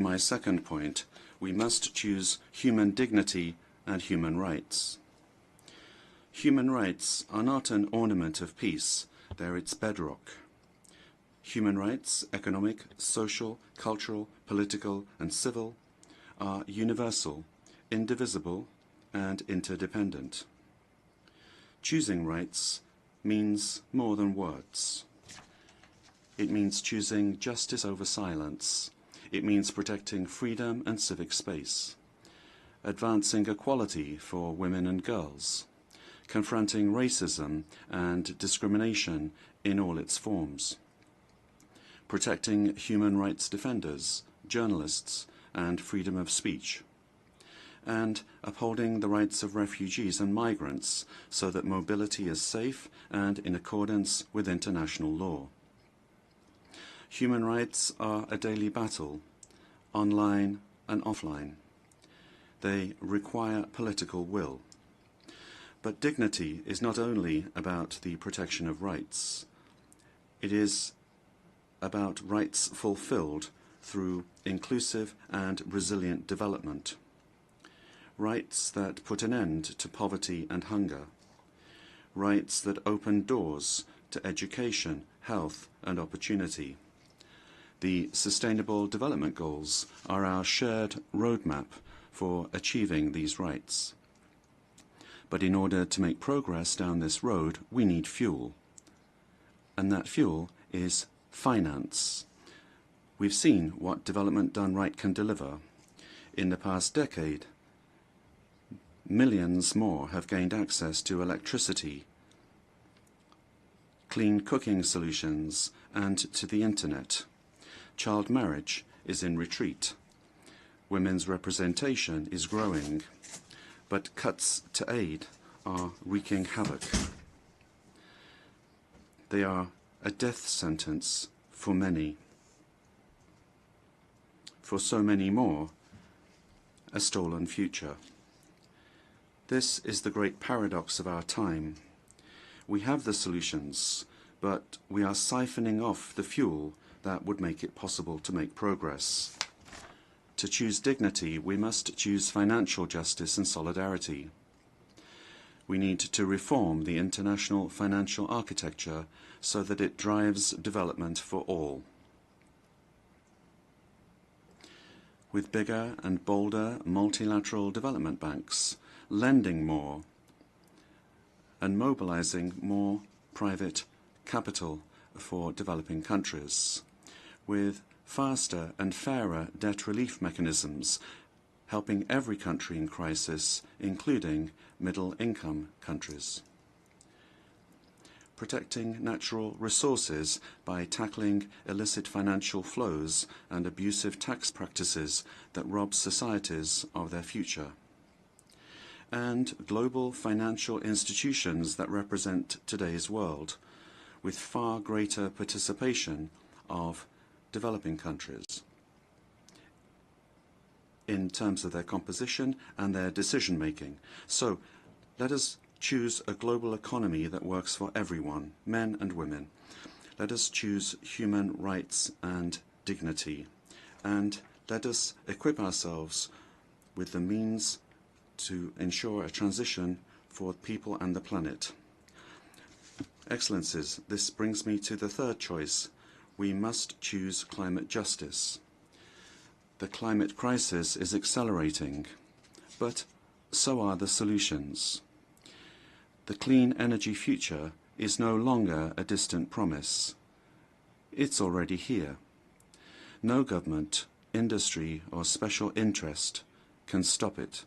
My second point, we must choose human dignity and human rights. Human rights are not an ornament of peace, they're its bedrock. Human rights, economic, social, cultural, political, and civil, are universal, indivisible, and interdependent. Choosing rights means more than words. It means choosing justice over silence. It means protecting freedom and civic space, advancing equality for women and girls, confronting racism and discrimination in all its forms, protecting human rights defenders, journalists, and freedom of speech, and upholding the rights of refugees and migrants so that mobility is safe and in accordance with international law. Human rights are a daily battle, online and offline. They require political will. But dignity is not only about the protection of rights. It is about rights fulfilled through inclusive and resilient development. Rights that put an end to poverty and hunger. Rights that open doors to education, health, and opportunity. The Sustainable Development Goals are our shared roadmap for achieving these rights. But in order to make progress down this road, we need fuel. And that fuel is finance. We've seen what development done right can deliver. In the past decade, millions more have gained access to electricity, clean cooking solutions, and to the internet. Child marriage is in retreat. Women's representation is growing, but cuts to aid are wreaking havoc. They are a death sentence for many. For so many more, a stolen future. This is the great paradox of our time. We have the solutions, but we are siphoning off the fuel that would make it possible to make progress. To choose dignity, we must choose financial justice and solidarity. We need to reform the international financial architecture so that it drives development for all. With bigger and bolder multilateral development banks, lending more, and mobilizing more private capital for developing countries, with faster and fairer debt relief mechanisms, helping every country in crisis, including middle-income countries. Protecting natural resources by tackling illicit financial flows and abusive tax practices that rob societies of their future. And global financial institutions that represent today's world, with far greater participation of developing countries in terms of their composition and their decision-making. So let us choose a global economy that works for everyone, men and women. Let us choose human rights and dignity. And let us equip ourselves with the means to ensure a transition for people and the planet. Excellencies, this brings me to the third choice. We must choose climate justice. The climate crisis is accelerating, but so are the solutions. The clean energy future is no longer a distant promise. It's already here. No government, industry, or special interest can stop it.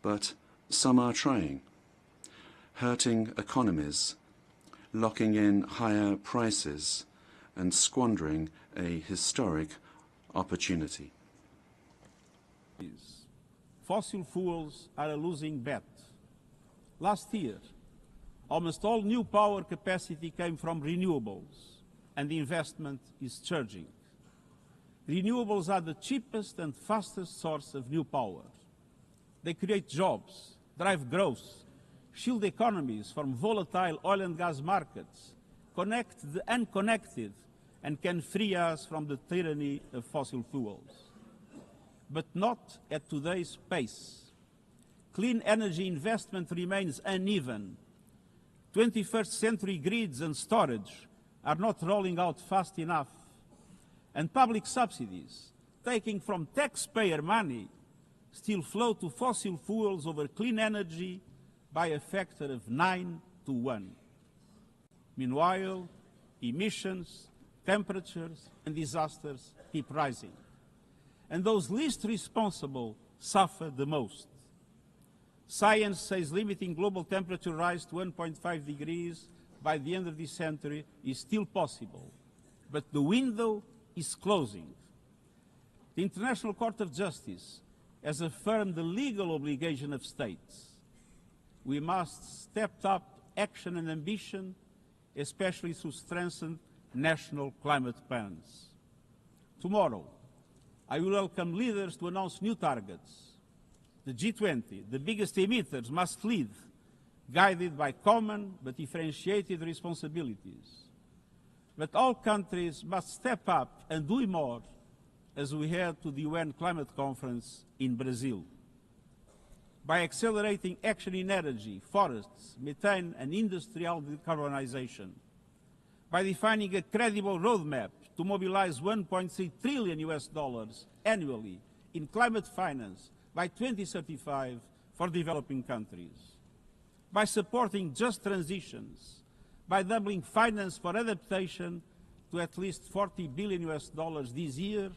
But some are trying, hurting economies, locking in higher prices, and squandering a historic opportunity. Fossil fuels are a losing bet. Last year, almost all new power capacity came from renewables, and the investment is surging. Renewables are the cheapest and fastest source of new power. They create jobs, drive growth, shield economies from volatile oil and gas markets, connect the unconnected, and can free us from the tyranny of fossil fuels. But not at today's pace. Clean energy investment remains uneven. 21st century grids and storage are not rolling out fast enough. And public subsidies, taking from taxpayer money, still flow to fossil fuels over clean energy by a factor of 9 to 1. Meanwhile, emissions, temperatures, and disasters keep rising. And those least responsible suffer the most. Science says limiting global temperature rise to 1.5 degrees by the end of this century is still possible, but the window is closing. The International Court of Justice has affirmed the legal obligation of states. We must step up action and ambition, especially through strengthened national climate plans. Tomorrow, I will welcome leaders to announce new targets. The G20, the biggest emitters, must lead, guided by common but differentiated responsibilities. But all countries must step up and do more as we head to the UN Climate Conference in Brazil. By accelerating action in energy, forests, methane and industrial decarbonization. By defining a credible roadmap to mobilize $1.3 trillion annually in climate finance by 2035 for developing countries. By supporting just transitions, by doubling finance for adaptation to at least $40 billion this year,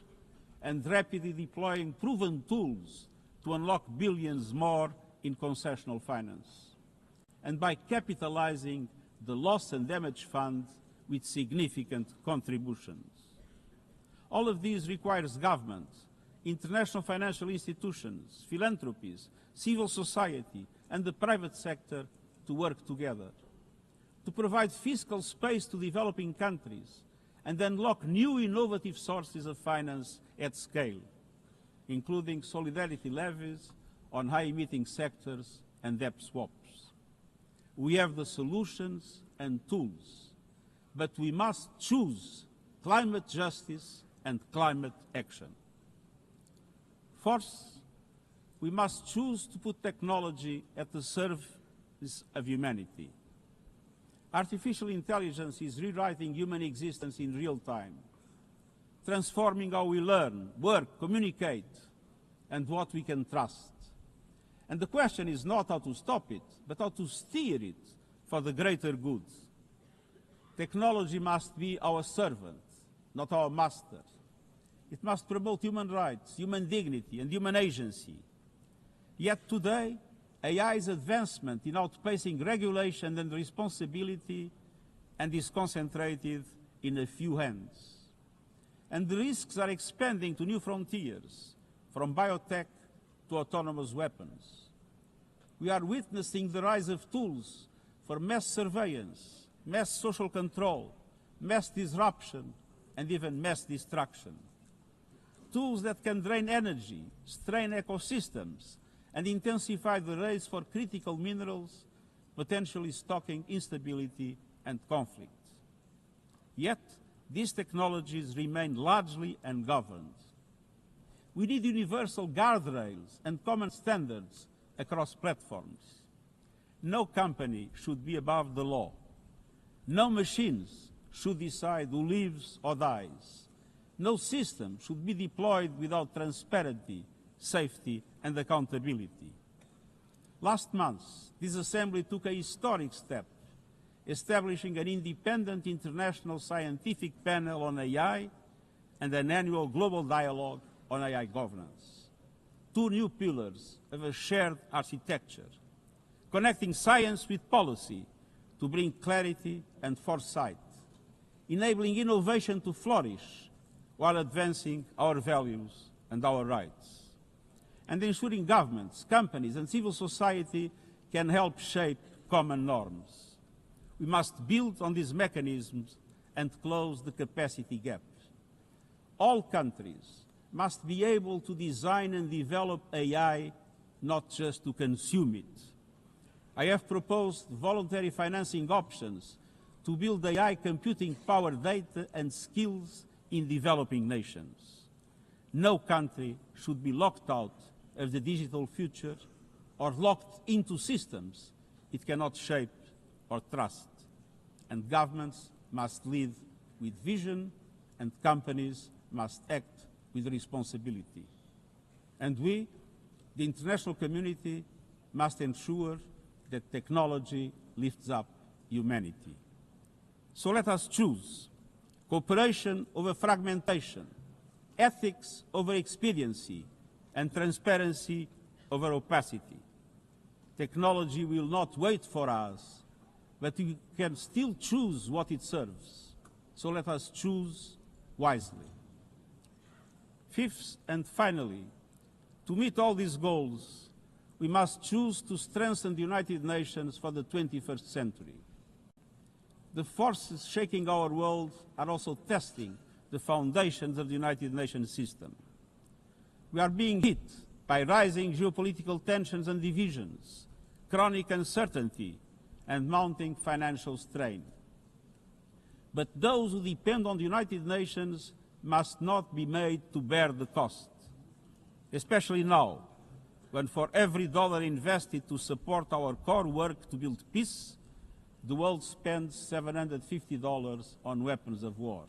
and rapidly deploying proven tools to unlock billions more in concessional finance. And by capitalizing the Loss and Damage Fund with significant contributions. All of these requires government, international financial institutions, philanthropies, civil society, and the private sector to work together, to provide fiscal space to developing countries and unlock new innovative sources of finance at scale, including solidarity levies on high-emitting sectors and debt swaps. We have the solutions and tools, but we must choose climate justice and climate action. First, we must choose to put technology at the service of humanity. Artificial intelligence is rewriting human existence in real time, transforming how we learn, work, communicate, and what we can trust. And the question is not how to stop it, but how to steer it for the greater good. Technology must be our servant, not our master. It must promote human rights, human dignity, and human agency. Yet today, AI's advancement in outpacing regulation and responsibility and is concentrated in a few hands. And the risks are expanding to new frontiers, from biotech to autonomous weapons. We are witnessing the rise of tools for mass surveillance, mass social control, mass disruption, and even mass destruction. Tools that can drain energy, strain ecosystems, and intensify the race for critical minerals, potentially stoking instability and conflict. Yet, these technologies remain largely ungoverned. We need universal guardrails and common standards across platforms. No company should be above the law. No machines should decide who lives or dies. No system should be deployed without transparency, safety, and accountability. Last month, this Assembly took a historic step, establishing an independent international scientific panel on AI and an annual global dialogue on AI governance. Two new pillars of a shared architecture, connecting science with policy to bring clarity and foresight, enabling innovation to flourish while advancing our values and our rights, and ensuring governments, companies, and civil society can help shape common norms. We must build on these mechanisms and close the capacity gap. All countries must be able to design and develop AI, not just to consume it. I have proposed voluntary financing options to build AI computing power, data and skills in developing nations. No country should be locked out of the digital future or locked into systems it cannot shape or trust. And governments must lead with vision and companies must act with responsibility. And we, the international community, must ensure that technology lifts up humanity. So let us choose cooperation over fragmentation, ethics over expediency, and transparency over opacity. Technology will not wait for us, but we can still choose what it serves. So let us choose wisely. Fifth and finally, to meet all these goals, we must choose to strengthen the United Nations for the 21st century. The forces shaking our world are also testing the foundations of the United Nations system. We are being hit by rising geopolitical tensions and divisions, chronic uncertainty, and mounting financial strain. But those who depend on the United Nations must not be made to bear the cost, especially now, when for every dollar invested to support our core work to build peace, the world spends $750 on weapons of war.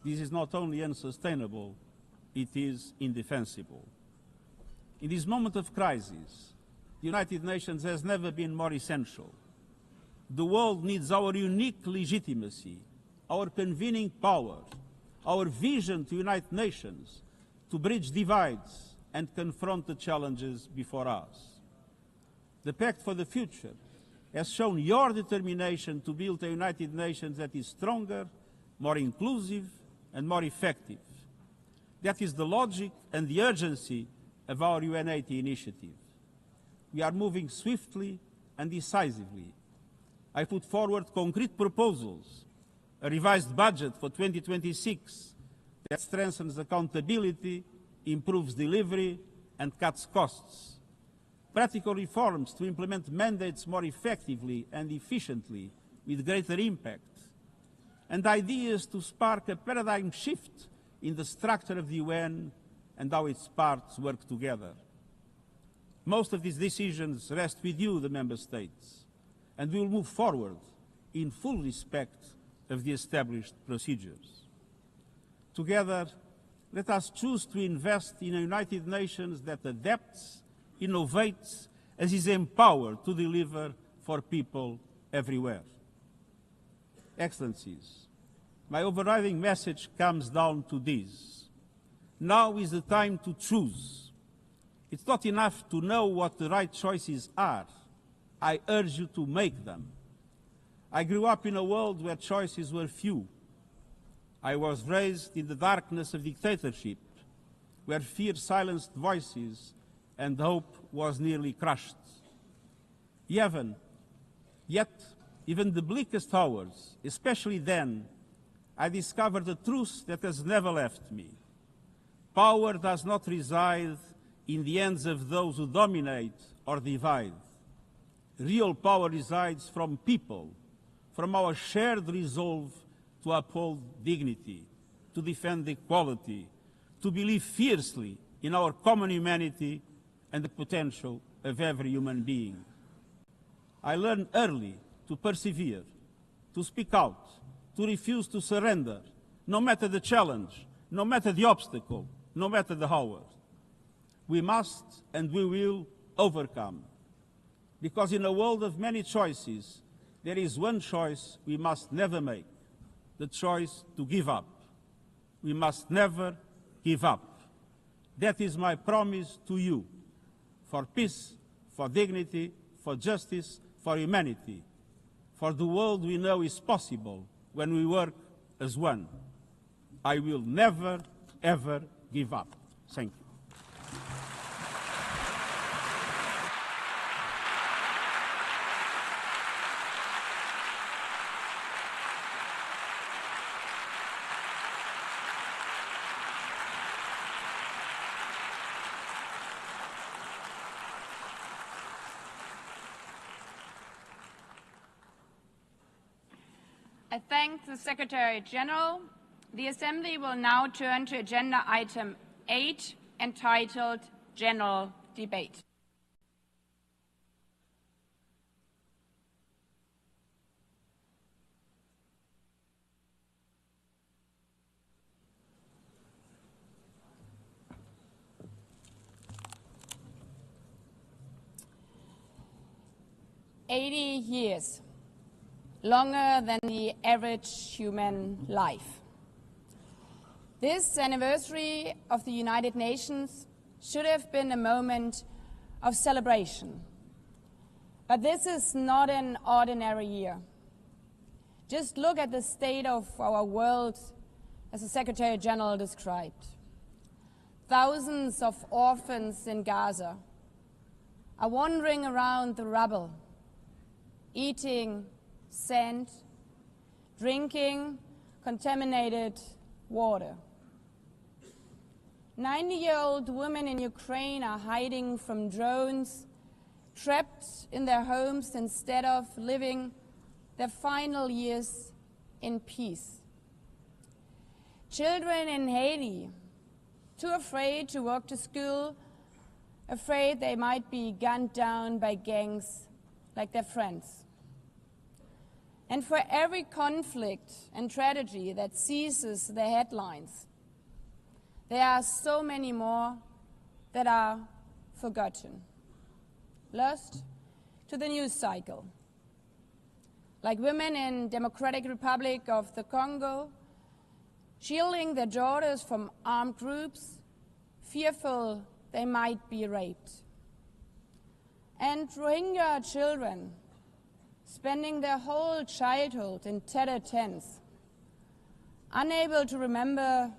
This is not only unsustainable, it is indefensible. In this moment of crisis, the United Nations has never been more essential. The world needs our unique legitimacy, our convening power, our vision to unite nations, to bridge divides and confront the challenges before us. The Pact for the Future has shown your determination to build a United Nations that is stronger, more inclusive, and more effective. That is the logic and the urgency of our UN80 initiative. We are moving swiftly and decisively. I put forward concrete proposals, a revised budget for 2026 that strengthens accountability, improves delivery, and cuts costs. Practical reforms to implement mandates more effectively and efficiently with greater impact. And ideas to spark a paradigm shift in the structure of the UN and how its parts work together. Most of these decisions rest with you, the Member States, and we will move forward in full respect of the established procedures. Together, let us choose to invest in a United Nations that adapts, innovates, and is empowered to deliver for people everywhere. Excellencies, my overriding message comes down to this. Now is the time to choose. It's not enough to know what the right choices are. I urge you to make them. I grew up in a world where choices were few. I was raised in the darkness of dictatorship, where fear silenced voices and hope was nearly crushed. Yet, even the bleakest hours, especially then, I discovered a truth that has never left me. Power does not reside in the hands of those who dominate or divide. Real power resides from people, from our shared resolve to uphold dignity, to defend equality, to believe fiercely in our common humanity and the potential of every human being. I learned early to persevere, to speak out, to refuse to surrender, no matter the challenge, no matter the obstacle, no matter the hour. We must and we will overcome. Because in a world of many choices, there is one choice we must never make, the choice to give up. We must never give up. That is my promise to you, for peace, for dignity, for justice, for humanity, for the world we know is possible when we work as one. I will never, ever give up. Thank you. I thank the Secretary General. The Assembly will now turn to agenda item 8, entitled General Debate. Years, longer than the average human life. This anniversary of the United Nations should have been a moment of celebration. But this is not an ordinary year. Just look at the state of our world, as the Secretary General described. Thousands of orphans in Gaza are wandering around the rubble, eating sand, drinking contaminated water. 90-year-old women in Ukraine are hiding from drones, trapped in their homes instead of living their final years in peace. Children in Haiti, too afraid to walk to school, afraid they might be gunned down by gangs like their friends. And for every conflict and tragedy that seizes the headlines, there are so many more that are forgotten, lost to the news cycle. Like women in Democratic Republic of the Congo, shielding their daughters from armed groups, fearful they might be raped. And Rohingya children, spending their whole childhood in tattered tents, unable to remember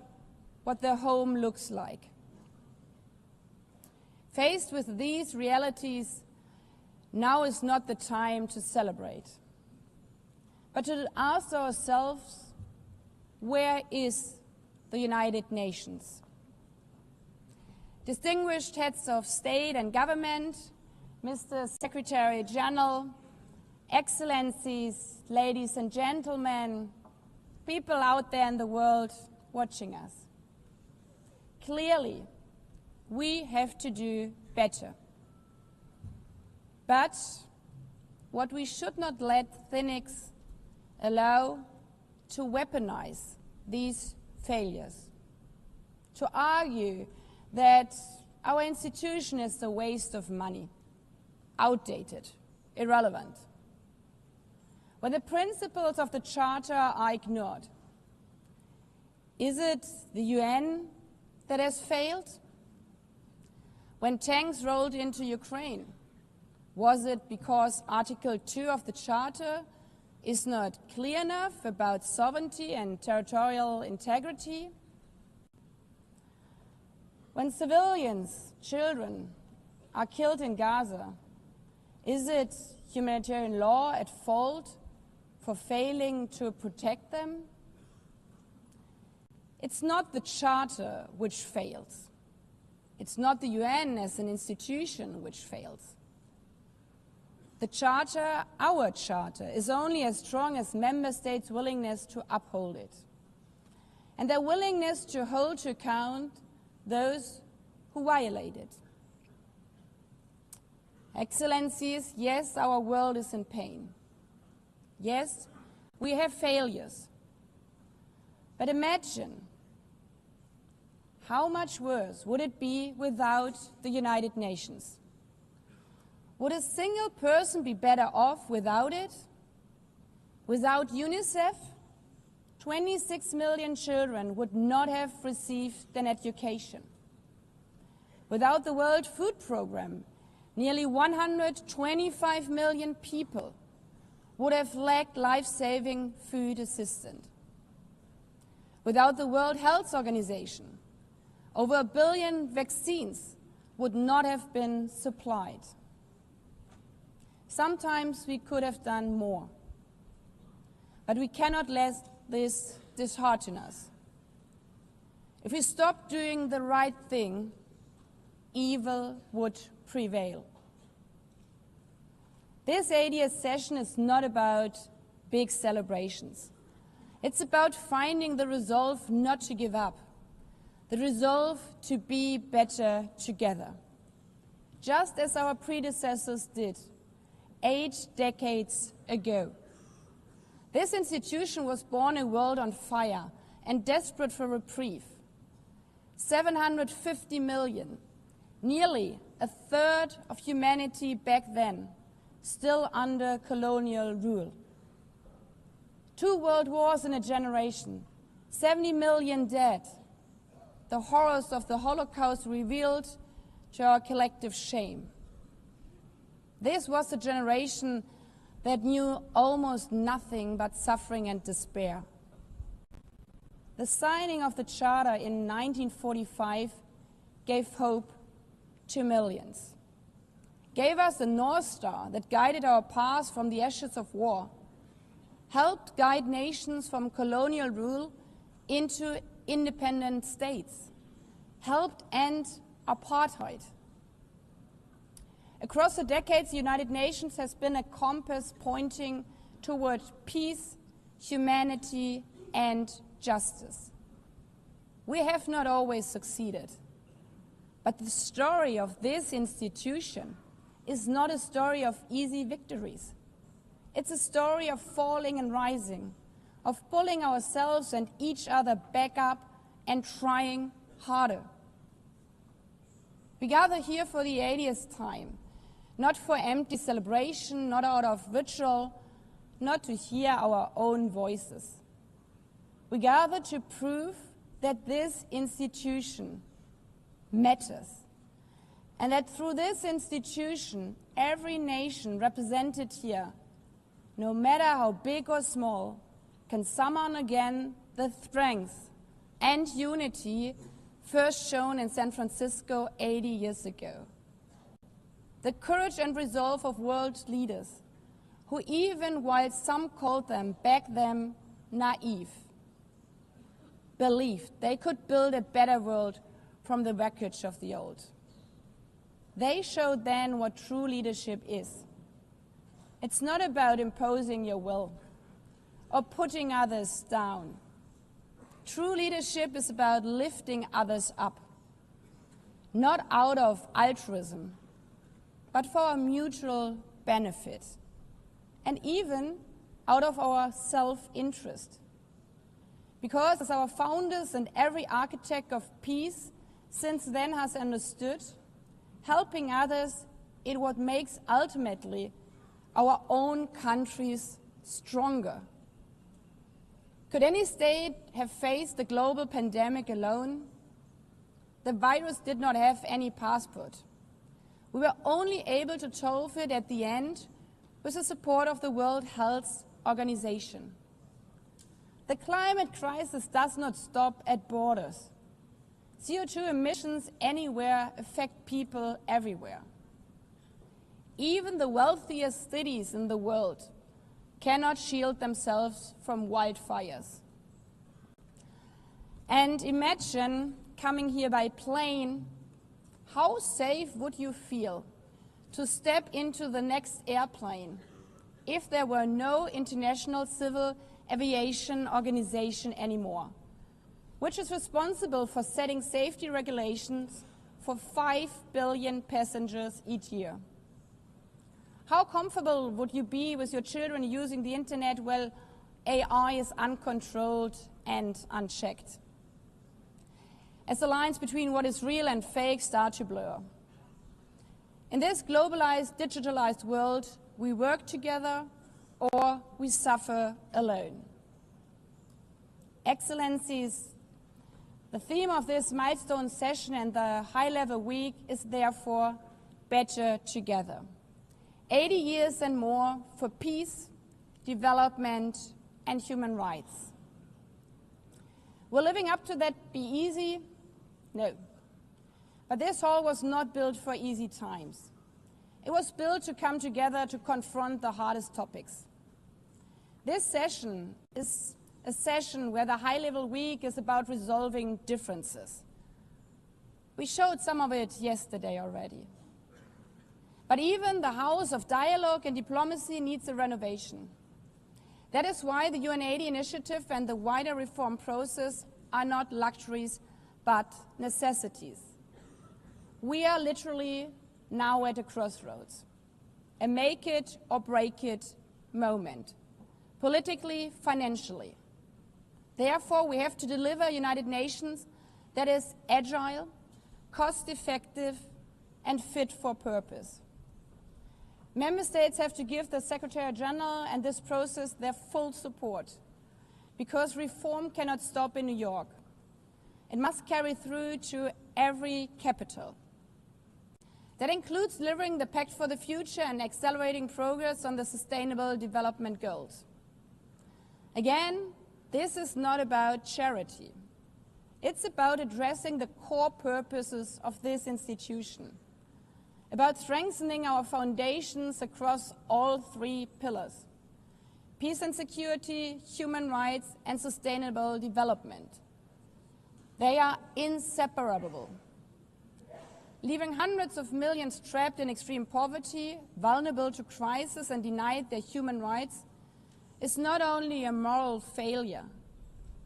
what their home looks like. Faced with these realities, now is not the time to celebrate, but to ask ourselves, where is the United Nations? Distinguished heads of state and government, Mr. Secretary General, Excellencies, ladies and gentlemen, people out there in the world watching us. Clearly, we have to do better. But what we should not let cynics allow to weaponize these failures, to argue that our institution is a waste of money, outdated, irrelevant. When the principles of the Charter are ignored, is it the UN that has failed? When tanks rolled into Ukraine, was it because Article 2 of the Charter is not clear enough about sovereignty and territorial integrity? When civilians, children, are killed in Gaza, is it humanitarian law at fault for failing to protect them? It's not the Charter which fails. It's not the UN as an institution which fails. The Charter, our Charter, is only as strong as member states' willingness to uphold it, and their willingness to hold to account those who violate it. Excellencies, yes, our world is in pain. Yes, we have failures. But imagine how much worse would it be without the United Nations? Would a single person be better off without it? Without UNICEF, 26 million children would not have received an education. Without the World Food Programme, nearly 125 million people would have lacked life-saving food assistance. Without the World Health Organization, over 1 billion vaccines would not have been supplied. Sometimes we could have done more, but we cannot let this dishearten us. If we stop doing the right thing, evil would prevail. This 80th session is not about big celebrations, It's about finding the resolve not to give up, the resolve to be better together, just as our predecessors did 8 decades ago. This institution was born in a world on fire and desperate for reprieve. 750 million, nearly a third of humanity back then, still under colonial rule. 2 world wars in a generation, 70 million dead. The horrors of the Holocaust revealed to our collective shame. This was a generation that knew almost nothing but suffering and despair. The signing of the Charter in 1945 gave hope to millions, gave us a North Star that guided our path from the ashes of war, helped guide nations from colonial rule into independent states, helped end apartheid. Across the decades, the United Nations has been a compass pointing toward peace, humanity, and justice. We have not always succeeded, but the story of this institution is not a story of easy victories. It's a story of falling and rising, of pulling ourselves and each other back up and trying harder. We gather here for the 80th time, not for empty celebration, not out of ritual, not to hear our own voices. We gather to prove that this institution matters, and that through this institution, every nation represented here, no matter how big or small, can summon again the strength and unity first shown in San Francisco 80 years ago. The courage and resolve of world leaders who, even while some called them back then naive, believed they could build a better world from the wreckage of the old. They showed then what true leadership is. It's not about imposing your will or putting others down. True leadership is about lifting others up, not out of altruism, but for our mutual benefit, and even out of our self-interest. Because as our founders and every architect of peace since then has understood, helping others is what makes ultimately our own countries stronger. Could any state have faced the global pandemic alone? The virus did not have any passport. We were only able to solve it at the end with the support of the World Health Organization. The climate crisis does not stop at borders. CO2 emissions anywhere affect people everywhere. Even the wealthiest cities in the world cannot shield themselves from wildfires. And imagine coming here by plane. How safe would you feel to step into the next airplane if there were no International Civil Aviation Organization anymore, which is responsible for setting safety regulations for 5 billion passengers each year? How comfortable would you be with your children using the internet while AI is uncontrolled and unchecked, as the lines between what is real and fake start to blur? In this globalized, digitalized world, we work together or we suffer alone. Excellencies, the theme of this milestone session and the high-level week is therefore better together. 80 years and more for peace, development, and human rights. Will living up to that be easy? No. But this hall was not built for easy times. It was built to come together to confront the hardest topics. This session is a session where the high-level week is about resolving differences. We showed some of it yesterday already. But even the house of dialogue and diplomacy needs a renovation. That is why the UN80 initiative and the wider reform process are not luxuries, but necessities. We are literally now at a crossroads, a make it or break it moment, politically, financially. Therefore, we have to deliver a United Nations that is agile, cost-effective, and fit for purpose. Member States have to give the Secretary General and this process their full support, because reform cannot stop in New York. It must carry through to every capital. That includes delivering the Pact for the Future and accelerating progress on the Sustainable Development Goals. Again, this is not about charity. It's about addressing the core purposes of this institution, about strengthening our foundations across all three pillars: peace and security, human rights, and sustainable development. They are inseparable. Leaving hundreds of millions trapped in extreme poverty, vulnerable to crisis, and denied their human rights is not only a moral failure,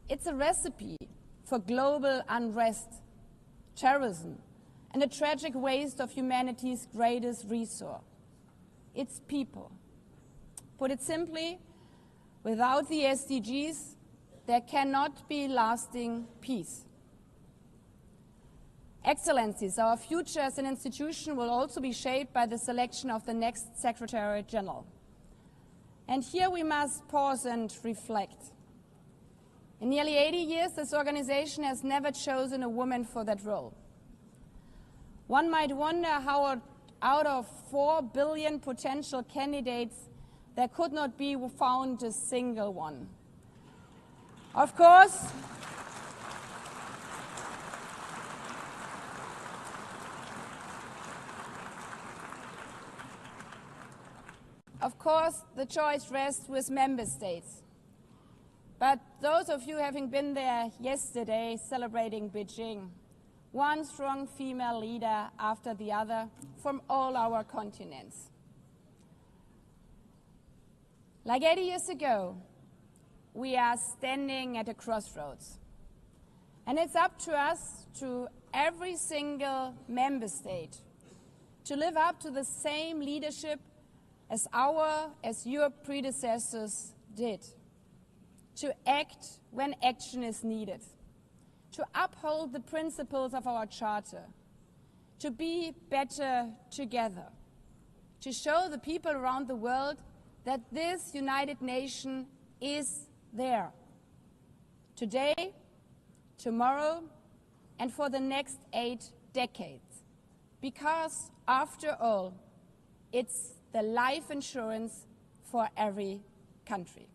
it's a recipe for global unrest, terrorism, and a tragic waste of humanity's greatest resource, its people. Put it simply, without the SDGs, there cannot be lasting peace. Excellencies, our future as an institution will also be shaped by the selection of the next Secretary General. And here we must pause and reflect. In nearly 80 years, this organization has never chosen a woman for that role. One might wonder how out of 4 billion potential candidates, there could not be found a single one. Of course, the choice rests with member states. But those of you having been there yesterday celebrating Beijing, one strong female leader after the other from all our continents. Like 80 years ago, we are standing at a crossroads. And it's up to us, to every single member state, to live up to the same leadership as your predecessors did, to act when action is needed, to uphold the principles of our Charter, to be better together, to show the people around the world that this United Nation is there, today, tomorrow, and for the next 8 decades. Because, after all, it's the life insurance for every country.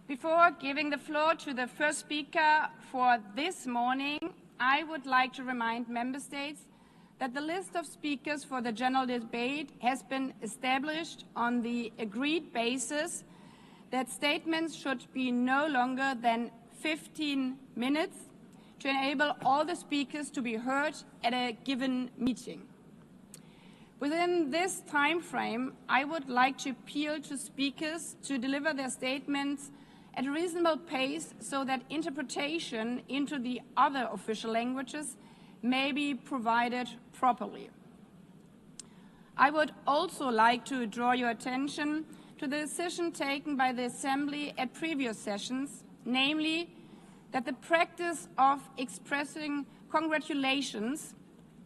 Before giving the floor to the first speaker for this morning, I would like to remind member states that the list of speakers for the general debate has been established on the agreed basis that statements should be no longer than 15 minutes to enable all the speakers to be heard at a given meeting. Within this time frame, I would like to appeal to speakers to deliver their statements at a reasonable pace so that interpretation into the other official languages may be provided properly. I would also like to draw your attention to the decision taken by the Assembly at previous sessions, namely that the practice of expressing congratulations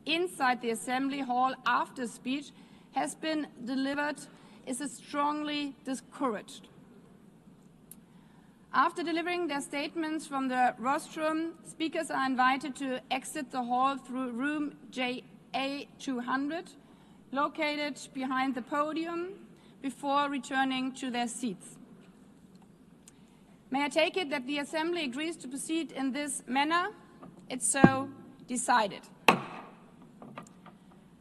inside the Assembly Hall after speech has been delivered is strongly discouraged. After delivering their statements from the rostrum, speakers are invited to exit the hall through room JA200, located behind the podium, before returning to their seats. May I take it that the Assembly agrees to proceed in this manner? It's so decided.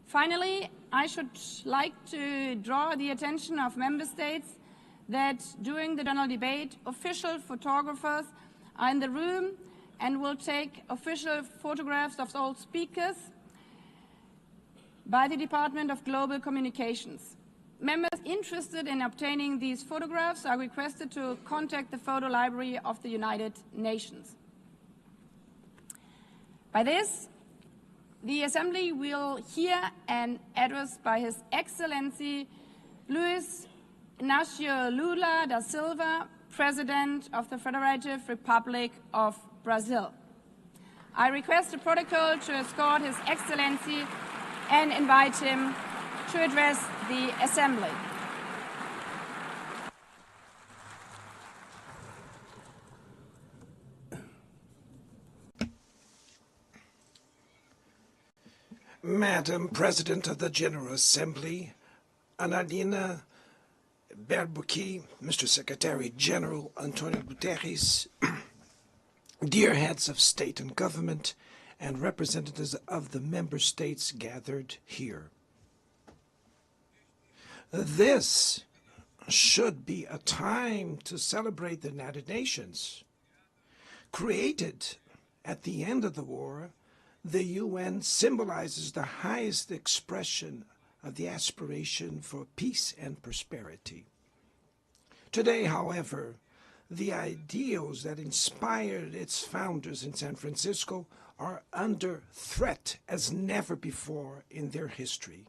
Finally, I should like to draw the attention of member states that during the general debate, official photographers are in the room and will take official photographs of all speakers by the Department of Global Communications. Members interested in obtaining these photographs are requested to contact the photo library of the United Nations. By this, the Assembly will hear an address by His Excellency Luiz Inácio Lula da Silva, President of the Federative Republic of Brazil. I request the protocol to escort His Excellency and invite him to address the Assembly. Madam President of the General Assembly, Anadina Berbuki, Mr. Secretary General Antonio Guterres, dear heads of state and government, and representatives of the member states gathered here. This should be a time to celebrate the United Nations. Created at the end of the war, the UN symbolizes the highest expression of the aspiration for peace and prosperity. Today, however, the ideals that inspired its founders in San Francisco are under threat as never before in their history.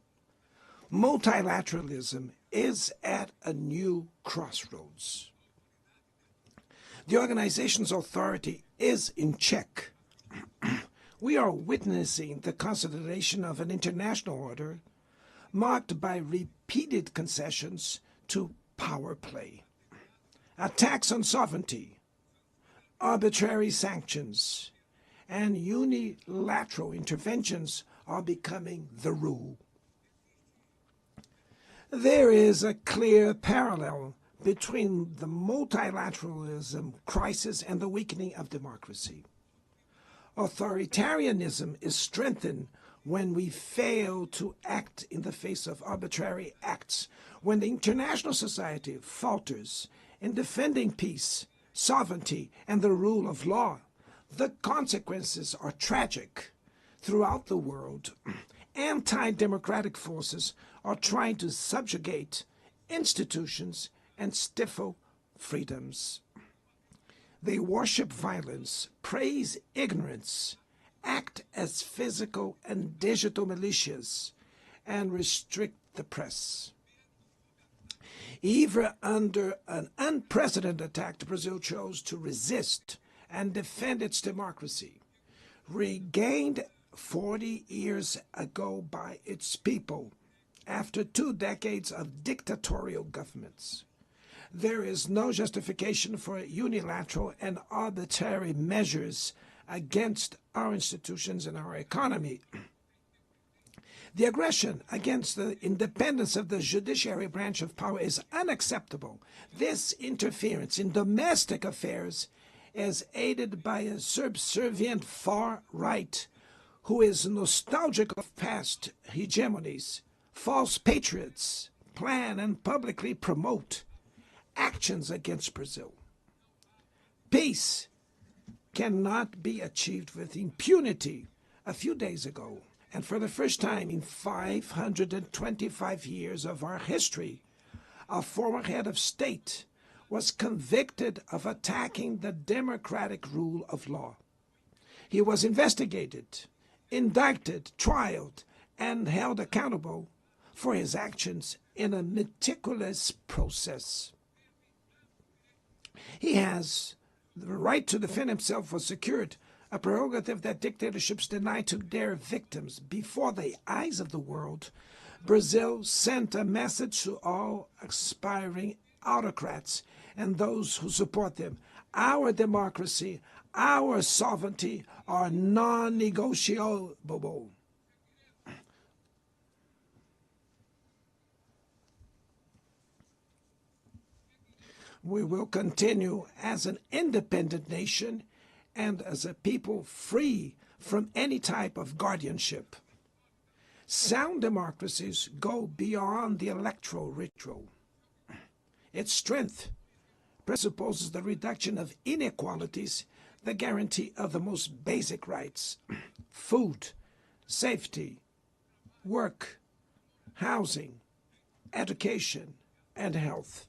Multilateralism is at a new crossroads. The organization's authority is in check. We are witnessing the consolidation of an international order marked by repeated concessions to power play, attacks on sovereignty, arbitrary sanctions, and unilateral interventions are becoming the rule. There is a clear parallel between the multilateralism crisis and the weakening of democracy. Authoritarianism is strengthened when we fail to act in the face of arbitrary acts, when the international society falters in defending peace, sovereignty, and the rule of law. The consequences are tragic. Throughout the world, anti-democratic forces are trying to subjugate institutions and stifle freedoms. They worship violence, praise ignorance, act as physical and digital militias, and restrict the press. Even under an unprecedented attack, Brazil chose to resist and defend its democracy, regained 40 years ago by its people after 2 decades of dictatorial governments. There is no justification for unilateral and arbitrary measures against our institutions and our economy. The aggression against the independence of the judiciary branch of power is unacceptable. This interference in domestic affairs is aided by a subservient far right who is nostalgic of past hegemonies. False patriots plan and publicly promote actions against Brazil. Peace cannot be achieved with impunity. A few days ago, and for the first time in 525 years of our history, a former head of state was convicted of attacking the democratic rule of law. He was investigated, indicted, trialed, and held accountable for his actions in a meticulous process. He has the right to defend himself was secured, a prerogative that dictatorships deny to their victims. Before the eyes of the world, Brazil sent a message to all aspiring autocrats and those who support them. Our democracy, our sovereignty are non-negotiable. We will continue as an independent nation and as a people free from any type of guardianship. Sound democracies go beyond the electoral ritual. Its strength presupposes the reduction of inequalities, the guarantee of the most basic rights: food, safety, work, housing, education, and health.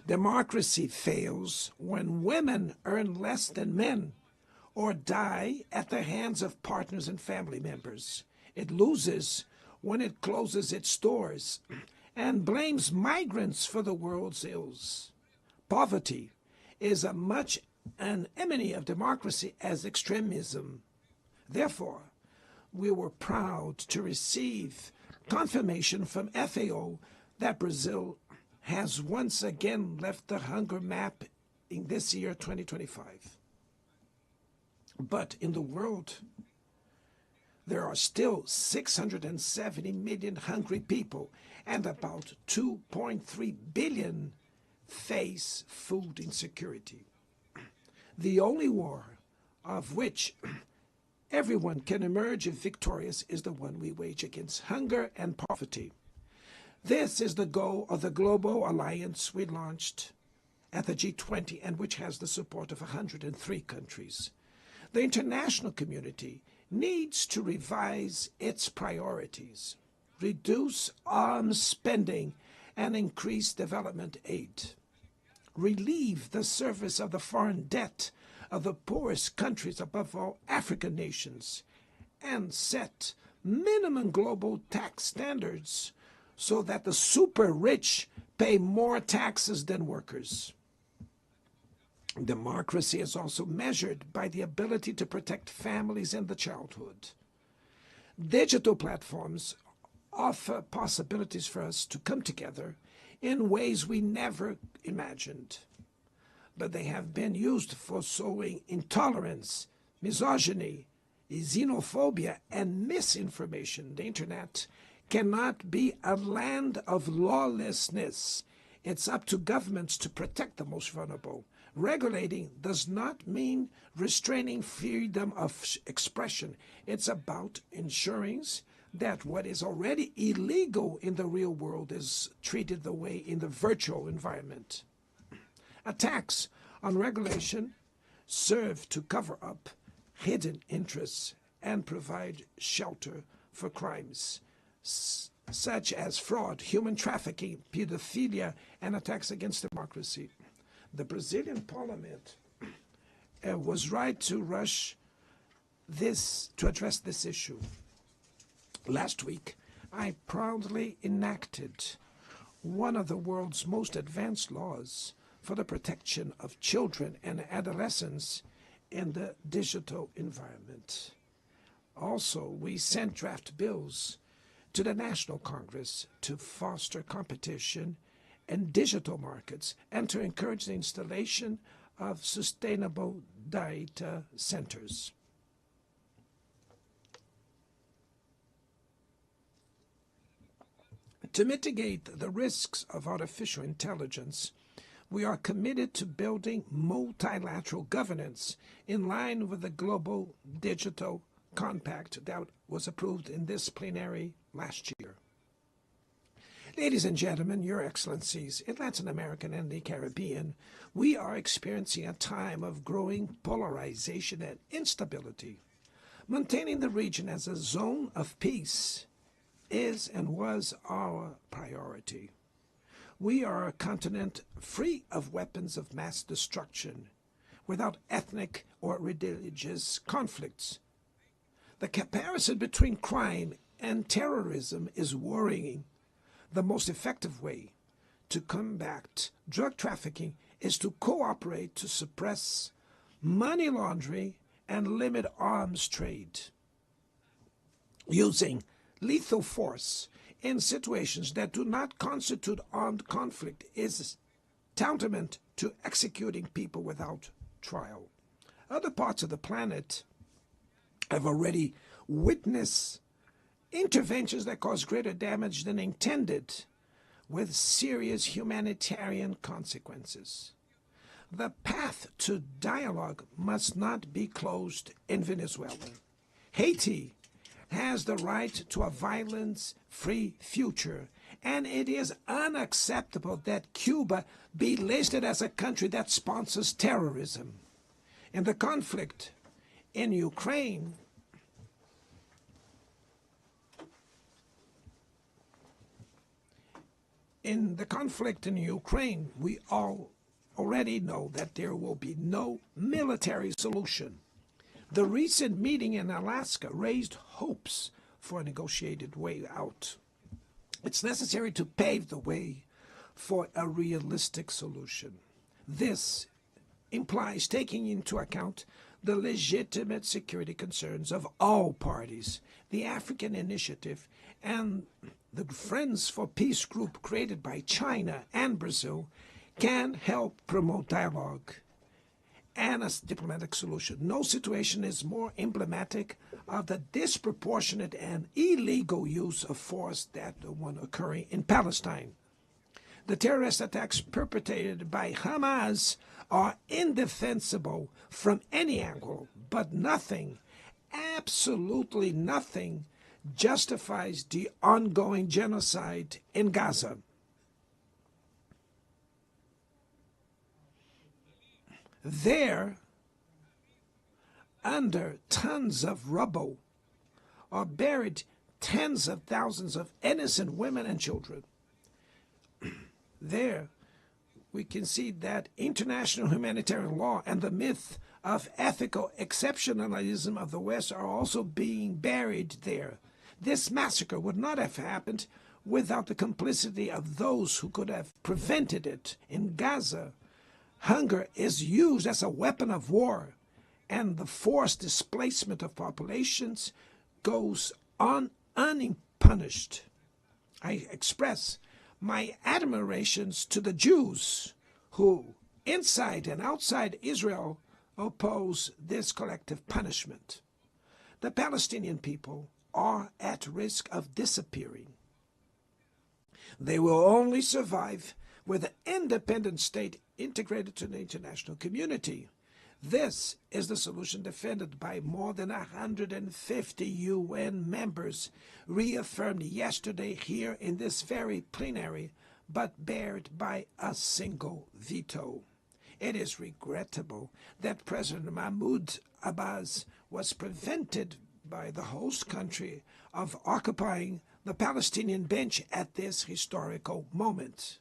Democracy fails when women earn less than men or die at the hands of partners and family members. It loses when it closes its doors and blames migrants for the world's ills. Poverty is as much an enemy of democracy as extremism. Therefore, we were proud to receive confirmation from FAO that Brazil has once again left the hunger map in this year, 2025. But in the world, there are still 670 million hungry people, and about 2.3 billion face food insecurity. The only war of which everyone can emerge victorious is the one we wage against hunger and poverty. This is the goal of the global alliance we launched at the G20 and which has the support of 103 countries. The international community needs to revise its priorities, reduce arms spending, and increase development aid. Relieve the service of the foreign debt of the poorest countries, above all African nations, and set minimum global tax standards so that the super rich pay more taxes than workers. Democracy is also measured by the ability to protect families and the childhood. Digital platforms offer possibilities for us to come together in ways we never imagined. But they have been used for sowing intolerance, misogyny, xenophobia, and misinformation. The internet cannot be a land of lawlessness. It's up to governments to protect the most vulnerable. Regulating does not mean restraining freedom of expression. It's about ensuring that what is already illegal in the real world is treated the way in the virtual environment. Attacks on regulation serve to cover up hidden interests and provide shelter for crimes such as fraud, human trafficking, pedophilia, and attacks against democracy. The Brazilian parliament was right to rush to address this issue. Last week, I proudly enacted one of the world's most advanced laws for the protection of children and adolescents in the digital environment. Also, we sent draft bills to the National Congress to foster competition in digital markets and to encourage the installation of sustainable data centers. To mitigate the risks of artificial intelligence, we are committed to building multilateral governance in line with the Global Digital Compact that was approved in this plenary last year. Ladies and gentlemen, Your Excellencies, in Latin America and the Caribbean, we are experiencing a time of growing polarization and instability. Maintaining the region as a zone of peace is and was our priority. We are a continent free of weapons of mass destruction, without ethnic or religious conflicts. The comparison between crime and terrorism is worrying. The most effective way to combat drug trafficking is to cooperate to suppress money laundering and limit arms trade. Using lethal force in situations that do not constitute armed conflict is tantamount to executing people without trial. Other parts of the planet have already witnessed interventions that cause greater damage than intended, with serious humanitarian consequences. The path to dialogue must not be closed in Venezuela. Haiti has the right to a violence-free future, and it is unacceptable that Cuba be listed as a country that sponsors terrorism. In the conflict in Ukraine, we all already know that there will be no military solution. The recent meeting in Alaska raised hopes for a negotiated way out. It's necessary to pave the way for a realistic solution. This implies taking into account the legitimate security concerns of all parties. The African Initiative and the Friends for Peace group created by China and Brazil can help promote dialogue and a diplomatic solution. No situation is more emblematic of the disproportionate and illegal use of force than the one occurring in Palestine. The terrorist attacks perpetrated by Hamas are indefensible from any angle, but nothing, absolutely nothing, justifies the ongoing genocide in Gaza. There, under tons of rubble, are buried tens of thousands of innocent women and children. There, we can see that international humanitarian law and the myth of ethical exceptionalism of the West are also being buried there. This massacre would not have happened without the complicity of those who could have prevented it. In Gaza, hunger is used as a weapon of war, and the forced displacement of populations goes on unpunished. I express my admirations to the Jews who, inside and outside Israel, oppose this collective punishment. The Palestinian people are at risk of disappearing. They will only survive with an independent state integrated to the international community. This is the solution defended by more than 150 UN members, reaffirmed yesterday here in this very plenary, but barred by a single veto. It is regrettable that President Mahmoud Abbas was prevented by the host country of occupying the Palestinian bench at this historical moment.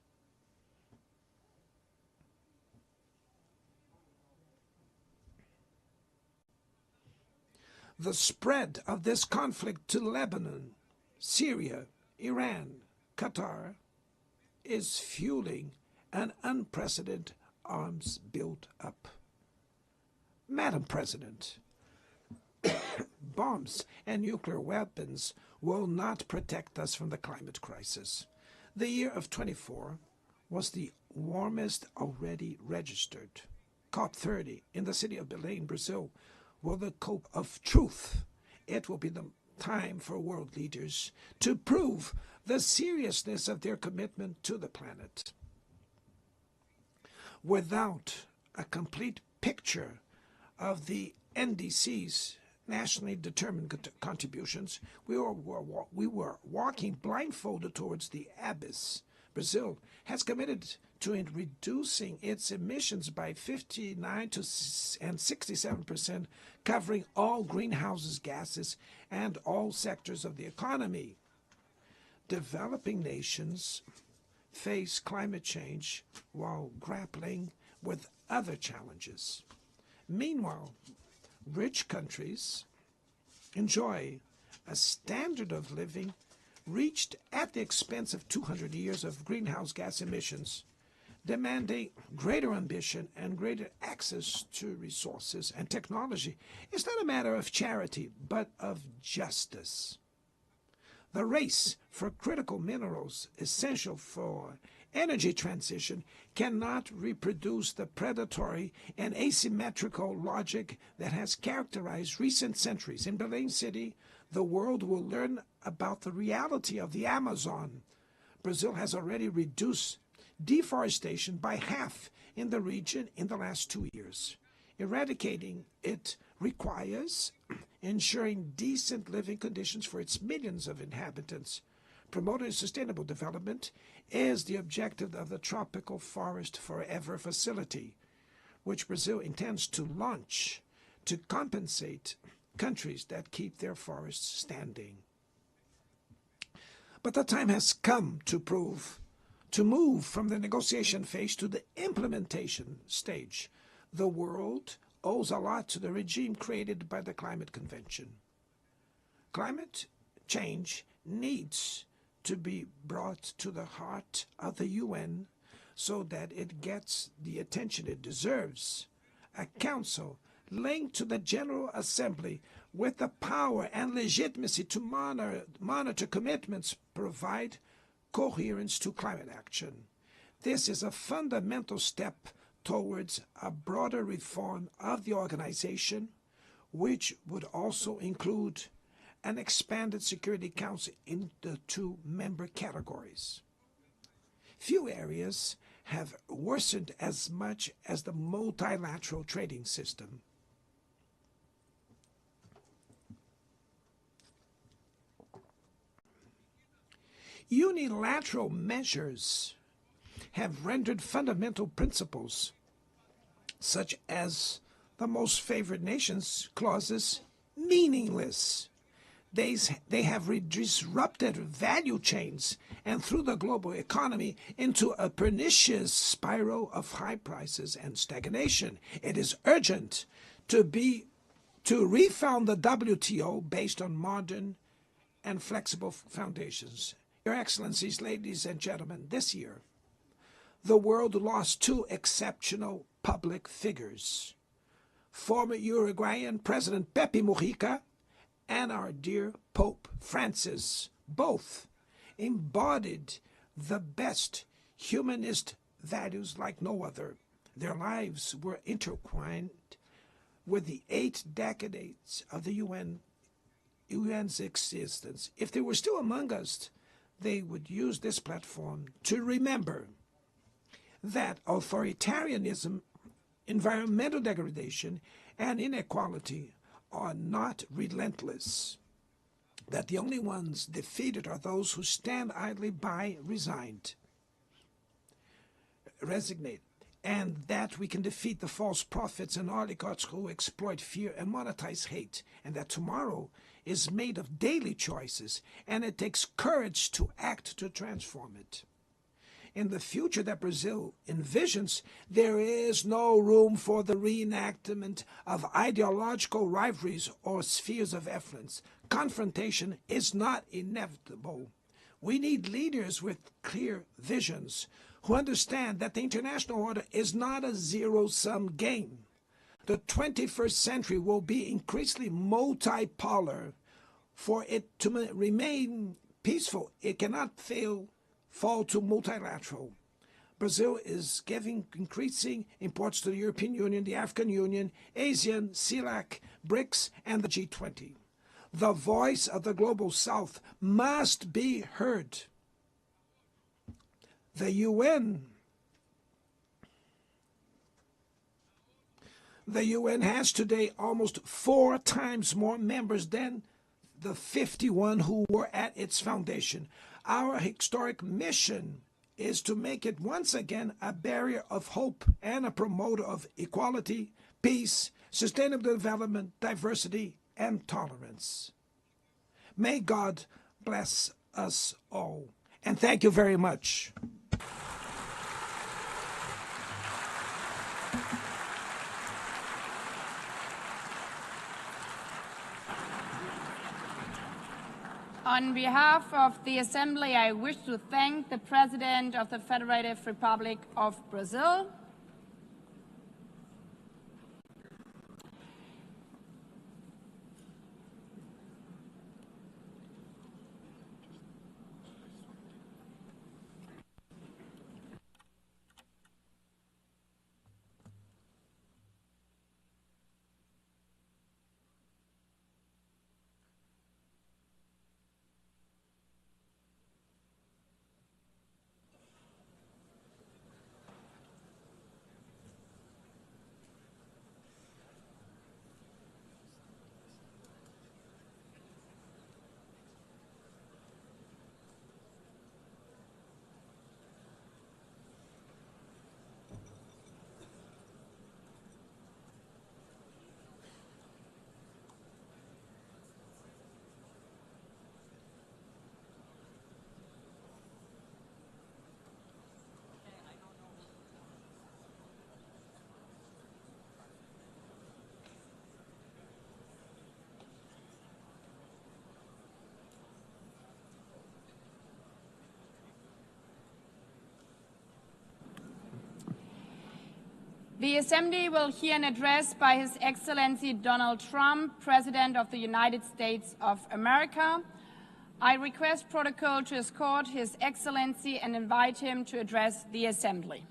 The spread of this conflict to Lebanon, Syria, Iran, Qatar is fueling an unprecedented arms build-up. Madam President, bombs and nuclear weapons will not protect us from the climate crisis. The year of 24 was the warmest already registered. COP30 in the city of Belém, Brazil, will the cope of truth. It will be the time for world leaders to prove the seriousness of their commitment to the planet. Without a complete picture of the NDC's nationally determined contributions, we were walking blindfolded towards the abyss. Brazil has committed to reducing its emissions by 59% and 67%, covering all greenhouse gases and all sectors of the economy. Developing nations face climate change while grappling with other challenges. Meanwhile, rich countries enjoy a standard of living reached at the expense of 200 years of greenhouse gas emissions, demanding greater ambition and greater access to resources and technology. It's not a matter of charity, but of justice. The race for critical minerals essential for energy transition cannot reproduce the predatory and asymmetrical logic that has characterized recent centuries. In Belém City, the world will learn about the reality of the Amazon. Brazil has already reduced deforestation by half in the region in the last 2 years. Eradicating it requires ensuring decent living conditions for its millions of inhabitants. Promoting sustainable development is the objective of the Tropical Forest Forever facility, which Brazil intends to launch to compensate countries that keep their forests standing. But the time has come to move from the negotiation phase to the implementation stage. The world owes a lot to the regime created by the Climate Convention. Climate change needs to be brought to the heart of the UN so that it gets the attention it deserves. A council linked to the General Assembly with the power and legitimacy to monitor commitments provide coherence to climate action. This is a fundamental step towards a broader reform of the organization, which would also include an expanded Security Council in the 2 member categories. Few areas have worsened as much as the multilateral trading system. Unilateral measures have rendered fundamental principles, such as the most favored nations clauses, meaningless. They have disrupted value chains and threw the global economy into a pernicious spiral of high prices and stagnation. It is urgent to refound the WTO based on modern and flexible foundations. Your Excellencies, ladies and gentlemen, this year, the world lost 2 exceptional public figures. Former Uruguayan President Pepe Mujica and our dear Pope Francis, both embodied the best humanist values like no other. Their lives were intertwined with the 8 decades of the UN's existence. If they were still among us, they would use this platform to remember that authoritarianism, environmental degradation, and inequality are not relentless, that the only ones defeated are those who stand idly by resignate, and that we can defeat the false prophets and oligarchs who exploit fear and monetize hate, and that tomorrow is made of daily choices, and it takes courage to act to transform it. In the future that Brazil envisions, there is no room for the reenactment of ideological rivalries or spheres of influence. Confrontation is not inevitable. We need leaders with clear visions who understand that the international order is not a zero-sum game. The 21st century will be increasingly multipolar. For it to remain peaceful, it cannot fall to multilateral. Brazil is giving increasing importance to the European Union, the African Union, ASEAN, CELAC, BRICS, and the G20. The voice of the Global South must be heard. The UN has today almost 4 times more members than the 51 who were at its foundation. Our historic mission is to make it once again a barrier of hope and a promoter of equality, peace, sustainable development, diversity, and tolerance. May God bless us all. And thank you very much. On behalf of the Assembly, I wish to thank the President of the Federative Republic of Brazil, The Assembly will hear an address by His Excellency Donald Trump, President of the United States of America. I request protocol to escort His Excellency and invite him to address the Assembly.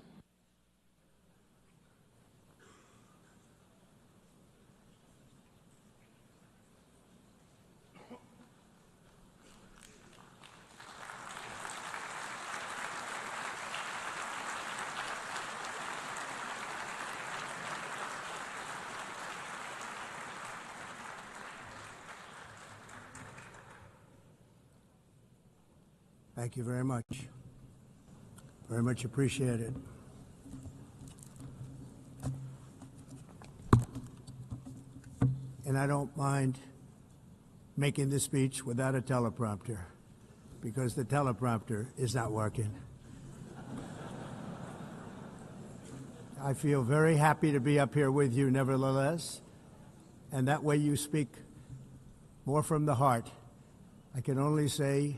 Thank you very much. Very much appreciated. And I don't mind making this speech without a teleprompter, because the teleprompter is not working. I feel very happy to be up here with you nevertheless, and that way you speak more from the heart. I can only say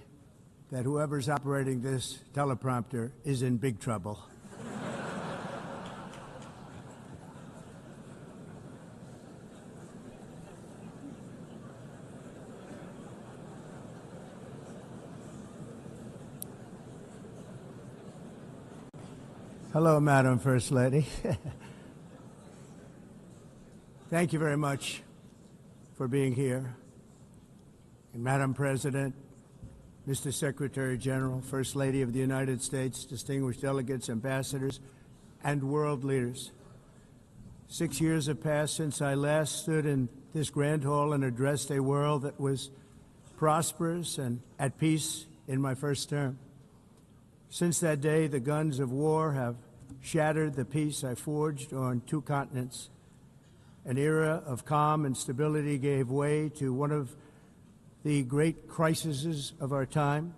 that whoever's operating this teleprompter is in big trouble. Hello, Madam First Lady. Thank you very much for being here. And Madam President, Mr. Secretary General, First Lady of the United States, distinguished delegates, ambassadors, and world leaders. 6 years have passed since I last stood in this grand hall and addressed a world that was prosperous and at peace in my first term. Since that day, the guns of war have shattered the peace I forged on 2 continents. An era of calm and stability gave way to one of the great crises of our time.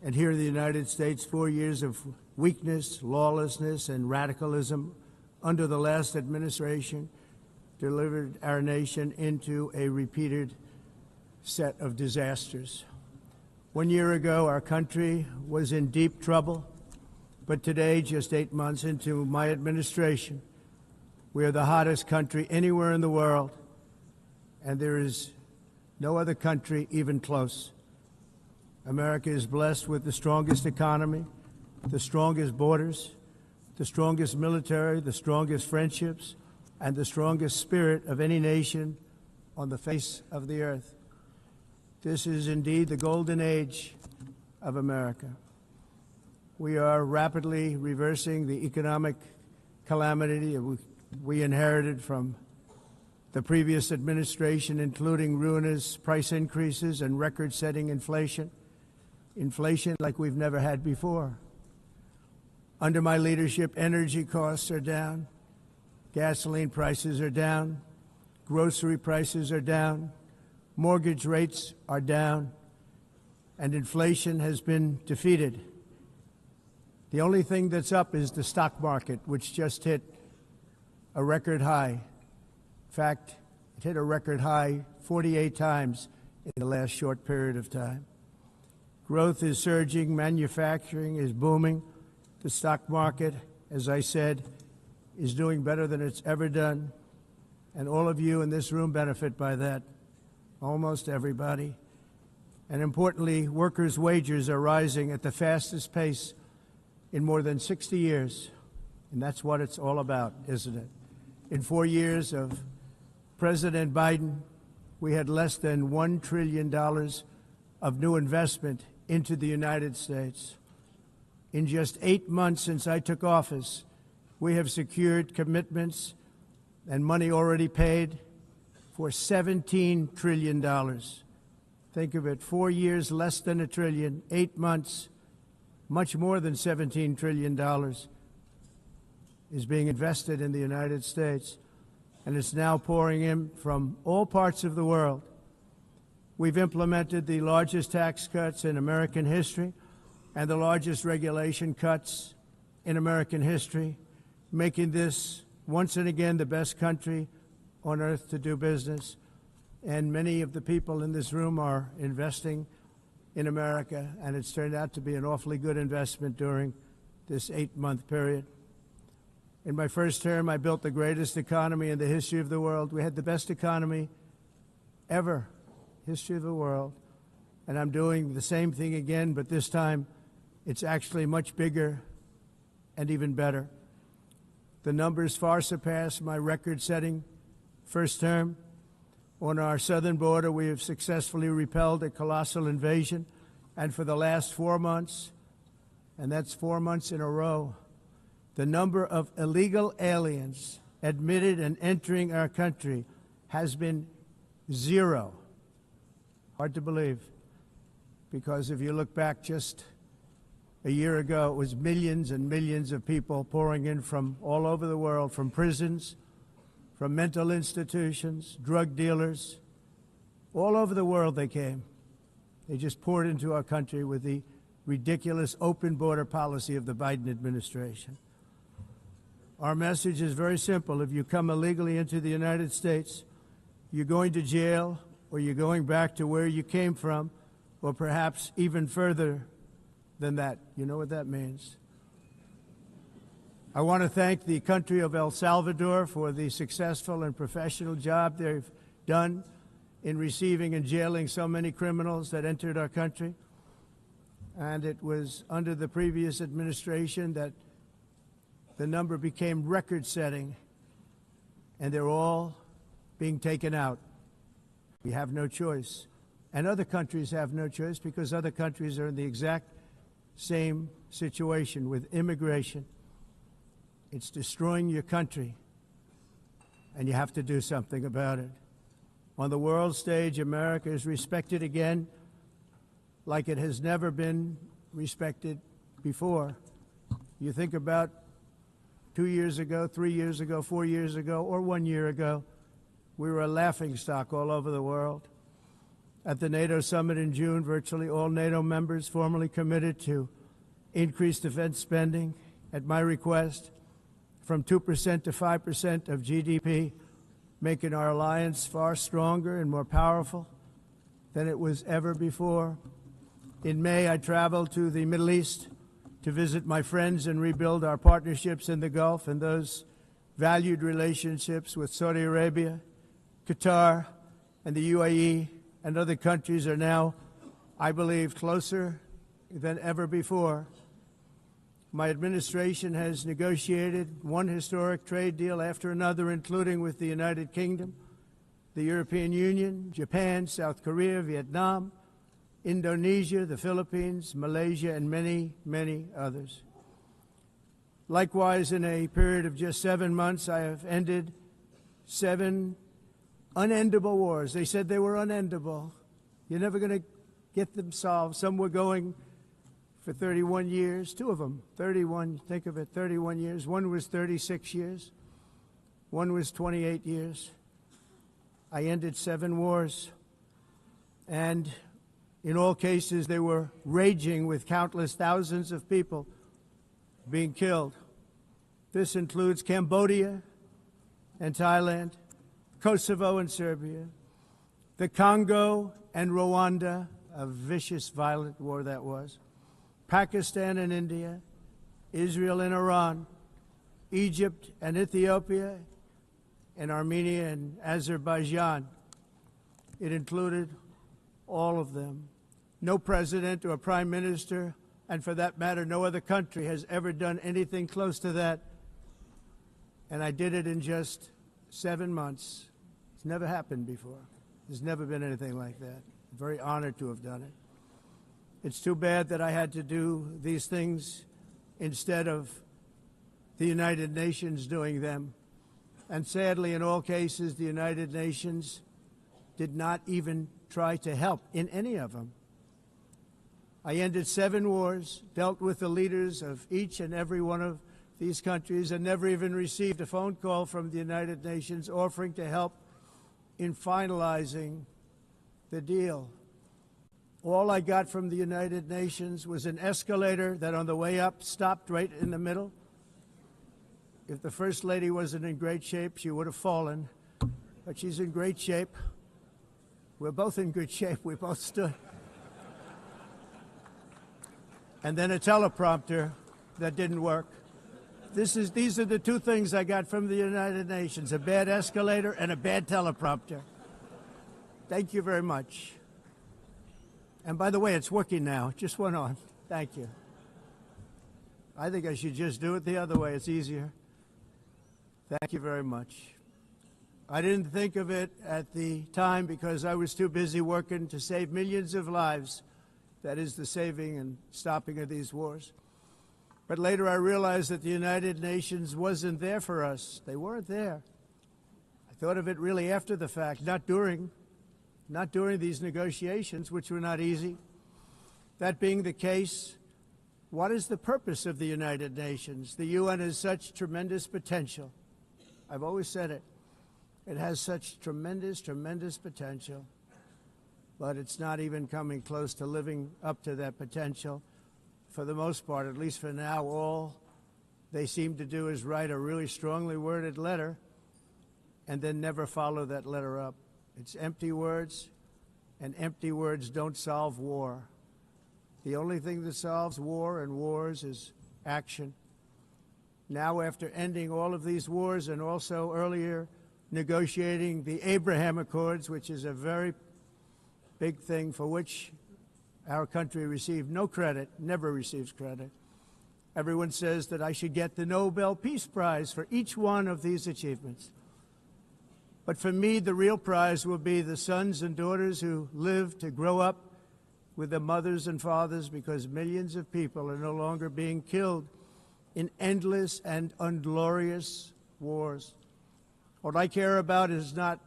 And here in the United States, 4 years of weakness, lawlessness, and radicalism under the last administration delivered our nation into a repeated set of disasters. 1 year ago, our country was in deep trouble, but today, just 8 months into my administration, we are the hottest country anywhere in the world, and there is no other country even close. America is blessed with the strongest economy, the strongest borders, the strongest military, the strongest friendships, and the strongest spirit of any nation on the face of the earth. This is indeed the golden age of America. We are rapidly reversing the economic calamity we inherited from the previous administration, including ruinous price increases and record-setting inflation like we've never had before. Under my leadership, energy costs are down, gasoline prices are down, grocery prices are down, mortgage rates are down, and inflation has been defeated. The only thing that's up is the stock market, which just hit a record high. In fact, it hit a record high 48 times in the last short period of time. Growth is surging, manufacturing is booming. The stock market, as I said, is doing better than it's ever done. And all of you in this room benefit by that, almost everybody. And importantly, workers' wages are rising at the fastest pace in more than 60 years. And that's what it's all about, isn't it? In 4 years of President Biden, we had less than $1 trillion of new investment into the United States. In just 8 months since I took office, we have secured commitments and money already paid for $17 trillion. Think of it, 4 years, less than $1 trillion, 8 months, much more than $17 trillion is being invested in the United States. And it's now pouring in from all parts of the world. We've implemented the largest tax cuts in American history and the largest regulation cuts in American history, making this once and again the best country on earth to do business. And many of the people in this room are investing in America, and it's turned out to be an awfully good investment during this 8-month period. In my first term, I built the greatest economy in the history of the world. We had the best economy ever, history of the world. And I'm doing the same thing again, but this time it's actually much bigger and even better. The numbers far surpass my record-setting first term. On our southern border, we have successfully repelled a colossal invasion, and for the last 4 months, and that's 4 months in a row, the number of illegal aliens admitted and entering our country has been 0. Hard to believe, because if you look back just a year ago, it was millions and millions of people pouring in from all over the world, from prisons, from mental institutions, drug dealers. All over the world they came. They just poured into our country with the ridiculous open border policy of the Biden administration. Our message is very simple. If you come illegally into the United States, you're going to jail, or you're going back to where you came from, or perhaps even further than that. You know what that means. I want to thank the country of El Salvador for the successful and professional job they've done in receiving and jailing so many criminals that entered our country. And it was under the previous administration that the number became record-setting, and they're all being taken out. We have no choice. And other countries have no choice, because other countries are in the exact same situation with immigration. It's destroying your country, and you have to do something about it. On the world stage, America is respected again like it has never been respected before. You think about 2 years ago, 3 years ago, 4 years ago, or 1 year ago, we were a laughingstock all over the world. At the NATO summit in June, virtually all NATO members formally committed to increase defense spending at my request from 2% to 5% of GDP, making our alliance far stronger and more powerful than it was ever before. In May, I traveled to the Middle East to visit my friends and rebuild our partnerships in the Gulf, and those valued relationships with Saudi Arabia, Qatar, and the UAE and other countries are now, I believe, closer than ever before. My administration has negotiated one historic trade deal after another, including with the United Kingdom, the European Union, Japan, South Korea, Vietnam, Indonesia, the Philippines, Malaysia, and many, many others. Likewise, in a period of just 7 months, I have ended 7 unendable wars. They said they were unendable. You're never going to get them solved. Some were going for 31 years, 2 of them, 31, think of it, 31 years. One was 36 years. One was 28 years. I ended 7 wars. And in all cases, they were raging with countless thousands of people being killed. This includes Cambodia and Thailand, Kosovo and Serbia, the Congo and Rwanda, a vicious, violent war that was, Pakistan and India, Israel and Iran, Egypt and Ethiopia, and Armenia and Azerbaijan. It included all of them. No president or prime minister, and for that matter, no other country has ever done anything close to that. And I did it in just 7 months. It's never happened before. There's never been anything like that. I'm very honored to have done it. It's too bad that I had to do these things instead of the United Nations doing them. And sadly, in all cases, the United Nations did not even try to help in any of them. I ended 7 wars, dealt with the leaders of each and every one of these countries, and never even received a phone call from the United Nations offering to help in finalizing the deal. All I got from the United Nations was an escalator that on the way up stopped right in the middle. If the First Lady wasn't in great shape, she would have fallen, but she's in great shape. We're both in good shape. We both stood. And then a teleprompter that didn't work. These are the two things I got from the United Nations, a bad escalator and a bad teleprompter. Thank you very much. And by the way, it's working now. It just went on. Thank you. I think I should just do it the other way. It's easier. Thank you very much. I didn't think of it at the time because I was too busy working to save millions of lives. That is the saving and stopping of these wars. But later I realized that the United Nations wasn't there for us. They weren't there. I thought of it really after the fact, not during these negotiations, which were not easy. That being the case, what is the purpose of the United Nations? The UN has such tremendous potential. I've always said it. It has such tremendous, tremendous potential, but it's not even coming close to living up to that potential. For the most part, at least for now, all they seem to do is write a really strongly worded letter and then never follow that letter up. It's empty words, and empty words don't solve war. The only thing that solves war and wars is action. Now, after ending all of these wars and also earlier negotiating the Abraham Accords, which is a very big thing for which our country received no credit, never receives credit. Everyone says that I should get the Nobel Peace Prize for each one of these achievements. But for me, the real prize will be the sons and daughters who live to grow up with their mothers and fathers, because millions of people are no longer being killed in endless and unglorious wars. What I care about is not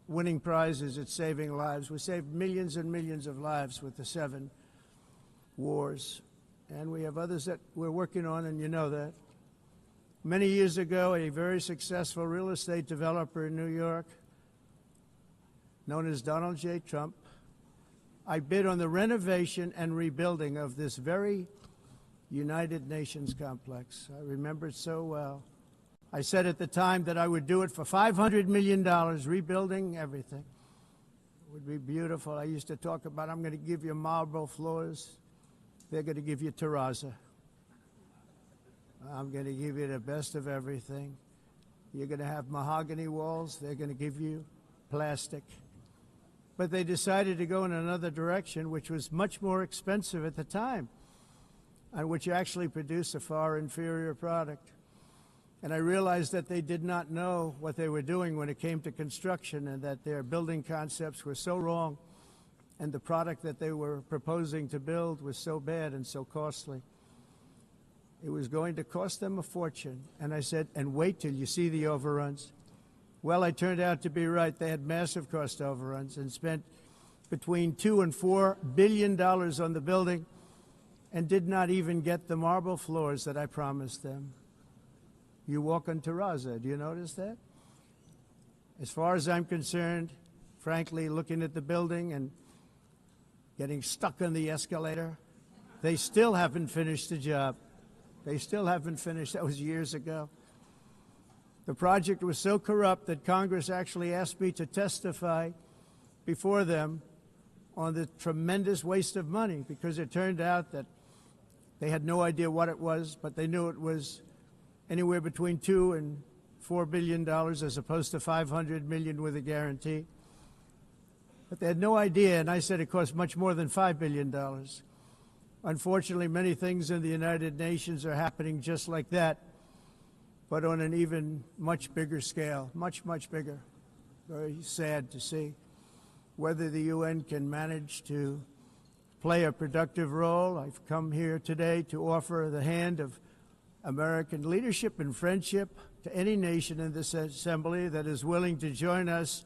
winning prizes, it's saving lives. We saved millions and millions of lives with the 7 wars. And we have others that we're working on, and you know that. Many years ago, a very successful real estate developer in New York, known as Donald J. Trump, I bid on the renovation and rebuilding of this very United Nations complex. I remember it so well. I said at the time that I would do it for $500 million, rebuilding everything. It would be beautiful. I used to talk about, I'm going to give you marble floors. They're going to give you terrazzo. I'm going to give you the best of everything. You're going to have mahogany walls. They're going to give you plastic. But they decided to go in another direction, which was much more expensive at the time, and which actually produced a far inferior product. And I realized that they did not know what they were doing when it came to construction, and that their building concepts were so wrong, and the product that they were proposing to build was so bad and so costly. It was going to cost them a fortune. And I said, and wait till you see the overruns. Well, I turned out to be right. They had massive cost overruns and spent between $2 and $4 billion on the building and did not even get the marble floors that I promised them. You walk on terrazzo. Do you notice that? As far as I'm concerned, frankly, looking at the building and getting stuck on the escalator, they still haven't finished the job. They still haven't finished. That was years ago. The project was so corrupt that Congress actually asked me to testify before them on the tremendous waste of money, because it turned out that they had no idea what it was, but they knew it was anywhere between $2 and $4 billion as opposed to $500 million with a guarantee. But they had no idea, and I said it cost much more than $5 billion. Unfortunately, many things in the United Nations are happening just like that, but on an even much bigger scale, much, much bigger. Very sad to see. Whether the UN can manage to play a productive role, I've come here today to offer the hand of American leadership and friendship to any nation in this assembly that is willing to join us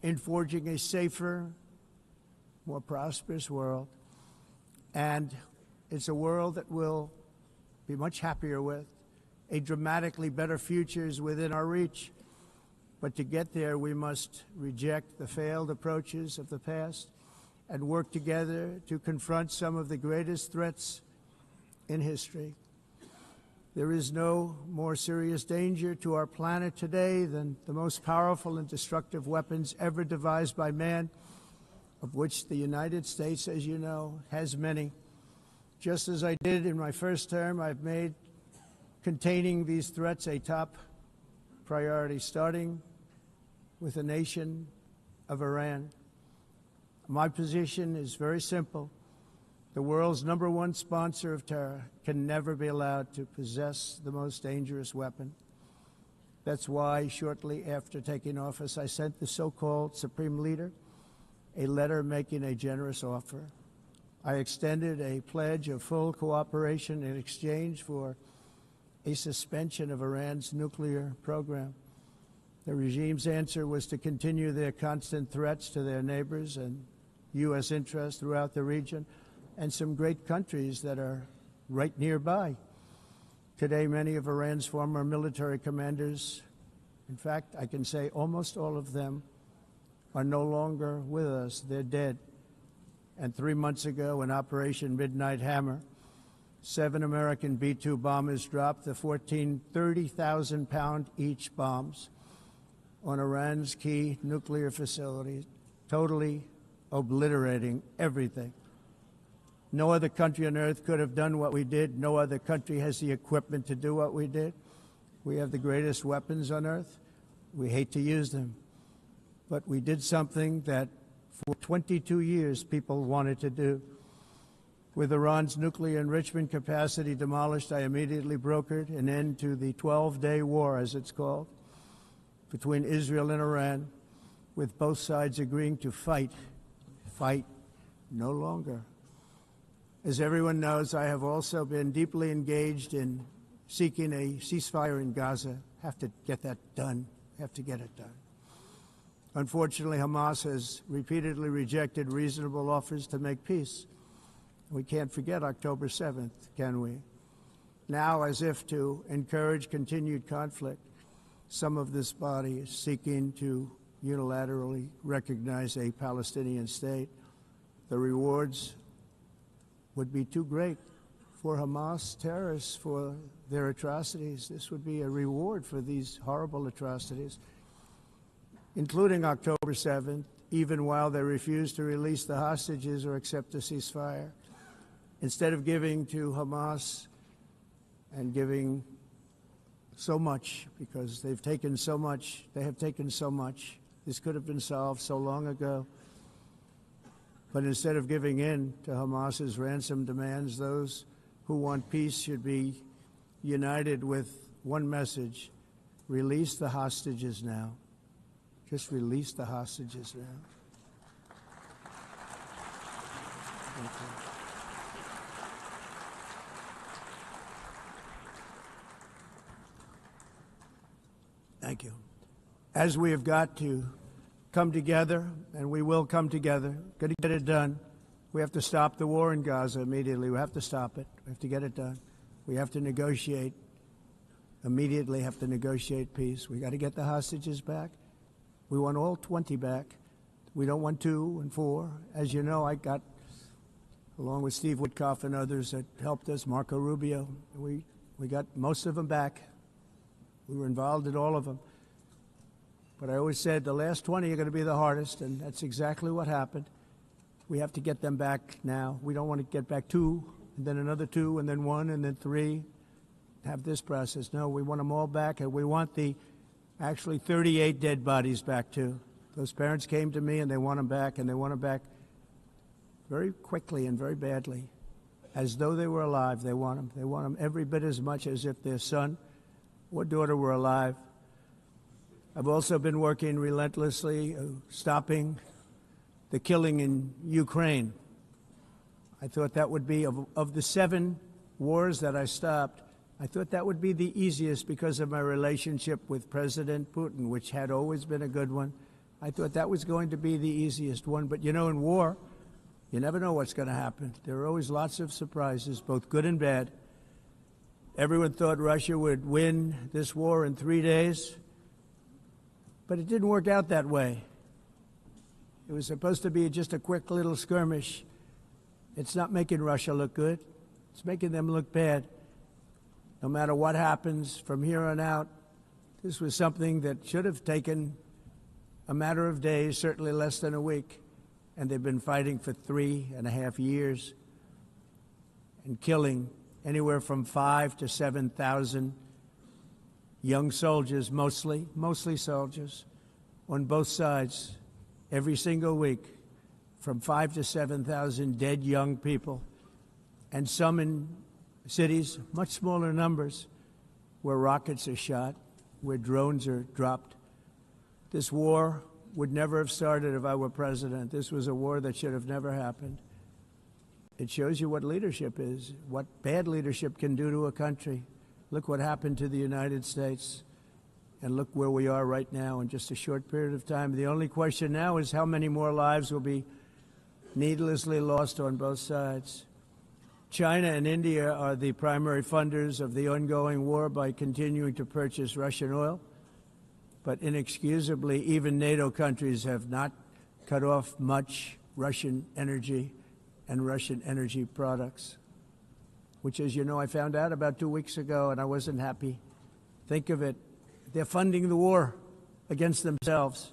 in forging a safer, more prosperous world. And it's a world that we'll be much happier with. A dramatically better future is within our reach. But to get there, we must reject the failed approaches of the past and work together to confront some of the greatest threats in history. There is no more serious danger to our planet today than the most powerful and destructive weapons ever devised by man, of which the United States, as you know, has many. Just as I did in my first term, I've made containing these threats a top priority, starting with the nation of Iran. My position is very simple. The world's #1 sponsor of terror can never be allowed to possess the most dangerous weapon. That's why, shortly after taking office, I sent the so-called Supreme Leader a letter making a generous offer. I extended a pledge of full cooperation in exchange for a suspension of Iran's nuclear program. The regime's answer was to continue their constant threats to their neighbors and U.S. interests throughout the region and some great countries that are right nearby. Today, many of Iran's former military commanders, in fact, I can say almost all of them, are no longer with us. They're dead. And 3 months ago, in Operation Midnight Hammer, 7 American B-2 bombers dropped the 14 30,000-pound each bombs on Iran's key nuclear facilities, totally obliterating everything. No other country on earth could have done what we did. No other country has the equipment to do what we did. We have the greatest weapons on earth. We hate to use them. But we did something that for 22 years people wanted to do. With Iran's nuclear enrichment capacity demolished, I immediately brokered an end to the 12-day war, as it's called, between Israel and Iran, with both sides agreeing to fight no longer. As everyone knows, I have also been deeply engaged in seeking a ceasefire in Gaza. Have to get that done. Have to get it done. Unfortunately, Hamas has repeatedly rejected reasonable offers to make peace. We can't forget October 7th, can we? Now, as if to encourage continued conflict, some of this body is seeking to unilaterally recognize a Palestinian state. The rewards would be too great for Hamas terrorists for their atrocities. This would be a reward for these horrible atrocities, including October 7th, even while they refuse to release the hostages or accept a ceasefire. Instead of giving to Hamas and giving so much, because they've taken so much, they have taken so much. This could have been solved so long ago. But instead of giving in to Hamas's ransom demands, those who want peace should be united with one message: release the hostages now. Just release the hostages now. Thank you. Thank you. As we have got to come together, and we will come together, got to get it done. We have to stop the war in Gaza immediately. We have to stop it. We have to get it done. We have to negotiate, immediately have to negotiate peace. We got to get the hostages back. We want all 20 back. We don't want 2 and 4. As you know, I got, along with Steve Witkoff and others that helped us, Marco Rubio, we got most of them back. We were involved in all of them. But I always said the last 20 are going to be the hardest, and that's exactly what happened. We have to get them back now. We don't want to get back 2, and then another 2, and then 1, and then 3. Have this process. No, we want them all back, and we want the actually 38 dead bodies back, too. Those parents came to me, and they want them back, and they want them back very quickly and very badly. As though they were alive, they want them. They want them every bit as much as if their son or daughter were alive. I've also been working relentlessly, stopping the killing in Ukraine. I thought that would be, of the 7 wars that I stopped, I thought that would be the easiest because of my relationship with President Putin, which had always been a good one. I thought that was going to be the easiest one. But, you know, in war, you never know what's going to happen. There are always lots of surprises, both good and bad. Everyone thought Russia would win this war in 3 days, but it didn't work out that way. It was supposed to be just a quick little skirmish. It's not making Russia look good. It's making them look bad. No matter what happens from here on out, this was something that should have taken a matter of days, certainly less than a week, and they've been fighting for 3.5 years and killing anywhere from 5,000 to 7,000 young soldiers, mostly soldiers, on both sides, every single week, from 5,000 to 7,000 dead young people, and some in cities, much smaller numbers, where rockets are shot, where drones are dropped. This war would never have started if I were president. This was a war that should have never happened. It shows you what leadership is, what bad leadership can do to a country. Look what happened to the United States, and look where we are right now in just a short period of time. The only question now is how many more lives will be needlessly lost on both sides. China and India are the primary funders of the ongoing war by continuing to purchase Russian oil. But inexcusably, even NATO countries have not cut off much Russian energy and Russian energy products, which, as you know, I found out about 2 weeks ago, and I wasn't happy. Think of it. They're funding the war against themselves.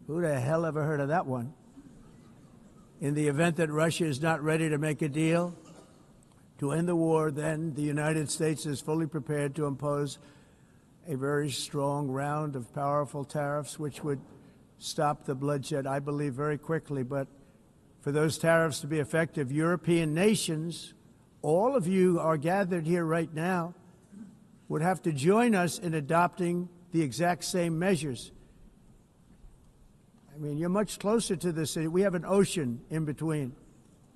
Who the hell ever heard of that one? In the event that Russia is not ready to make a deal to end the war, then the United States is fully prepared to impose a very strong round of powerful tariffs, which would stop the bloodshed, I believe, very quickly. But for those tariffs to be effective, European nations, all of you are gathered here right now, would have to join us in adopting the exact same measures. I mean, you're much closer to this. We have an ocean in between.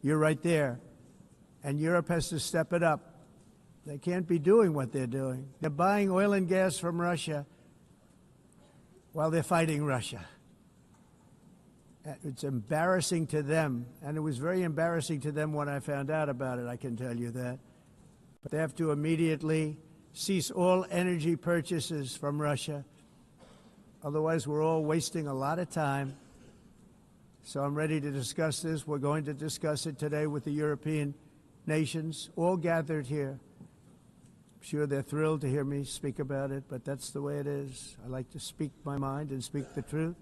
You're right there. And Europe has to step it up. They can't be doing what they're doing. They're buying oil and gas from Russia while they're fighting Russia. It's embarrassing to them, and it was very embarrassing to them when I found out about it, I can tell you that. But they have to immediately cease all energy purchases from Russia. Otherwise, we're all wasting a lot of time. So I'm ready to discuss this. We're going to discuss it today with the European nations, all gathered here. I'm sure they're thrilled to hear me speak about it, but that's the way it is. I like to speak my mind and speak the truth.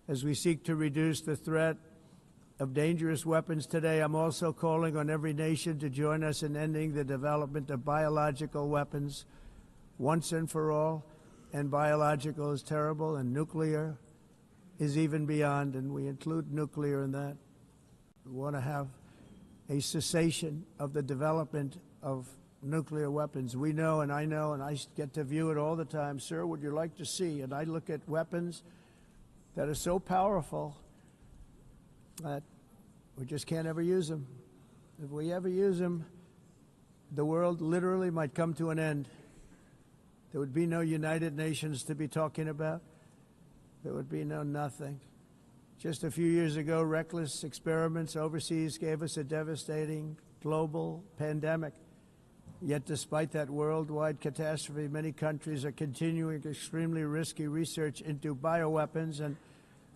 As we seek to reduce the threat of dangerous weapons today, I'm also calling on every nation to join us in ending the development of biological weapons once and for all. And biological is terrible, and nuclear is even beyond, and we include nuclear in that. We want to have a cessation of the development of nuclear weapons. We know, and I get to view it all the time. Sir, would you like to see? And I look at weapons that are so powerful that we just can't ever use them. If we ever use them, the world literally might come to an end. There would be no United Nations to be talking about. There would be no nothing. Just a few years ago, reckless experiments overseas gave us a devastating global pandemic. Yet despite that worldwide catastrophe, many countries are continuing extremely risky research into bioweapons and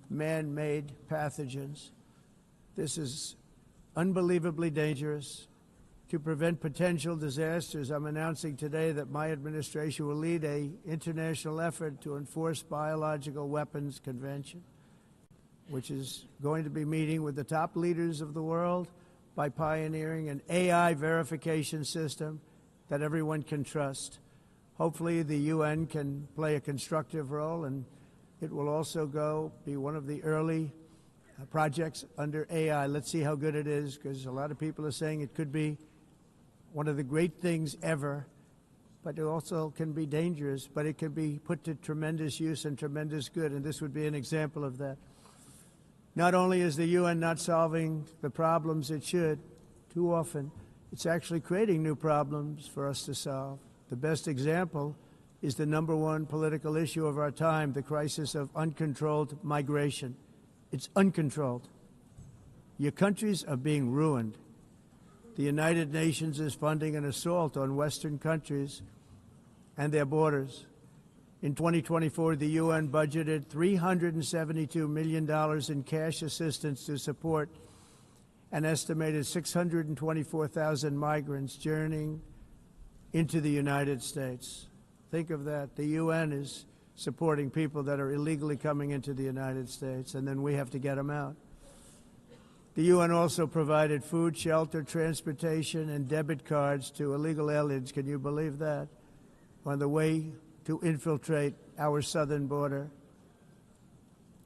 man-made pathogens. This is unbelievably dangerous. To prevent potential disasters, I'm announcing today that my administration will lead an international effort to enforce Biological Weapons Convention, which is going to be meeting with the top leaders of the world by pioneering an AI verification system that everyone can trust. Hopefully the UN can play a constructive role, and it will also be one of the early projects under AI. Let's see how good it is, because a lot of people are saying it could be one of the great things ever, but it also can be dangerous, but it can be put to tremendous use and tremendous good, and this would be an example of that. Not only is the UN not solving the problems it should, too often, it's actually creating new problems for us to solve. The best example is the #1 political issue of our time, the crisis of uncontrolled migration. It's uncontrolled. Your countries are being ruined. The United Nations is funding an assault on Western countries and their borders. In 2024, the UN budgeted $372 million in cash assistance to support an estimated 624,000 migrants journeying into the United States. Think of that. The UN is supporting people that are illegally coming into the United States, and then we have to get them out. The UN also provided food, shelter, transportation, and debit cards to illegal aliens. Can you believe that? On the way to infiltrate our southern border.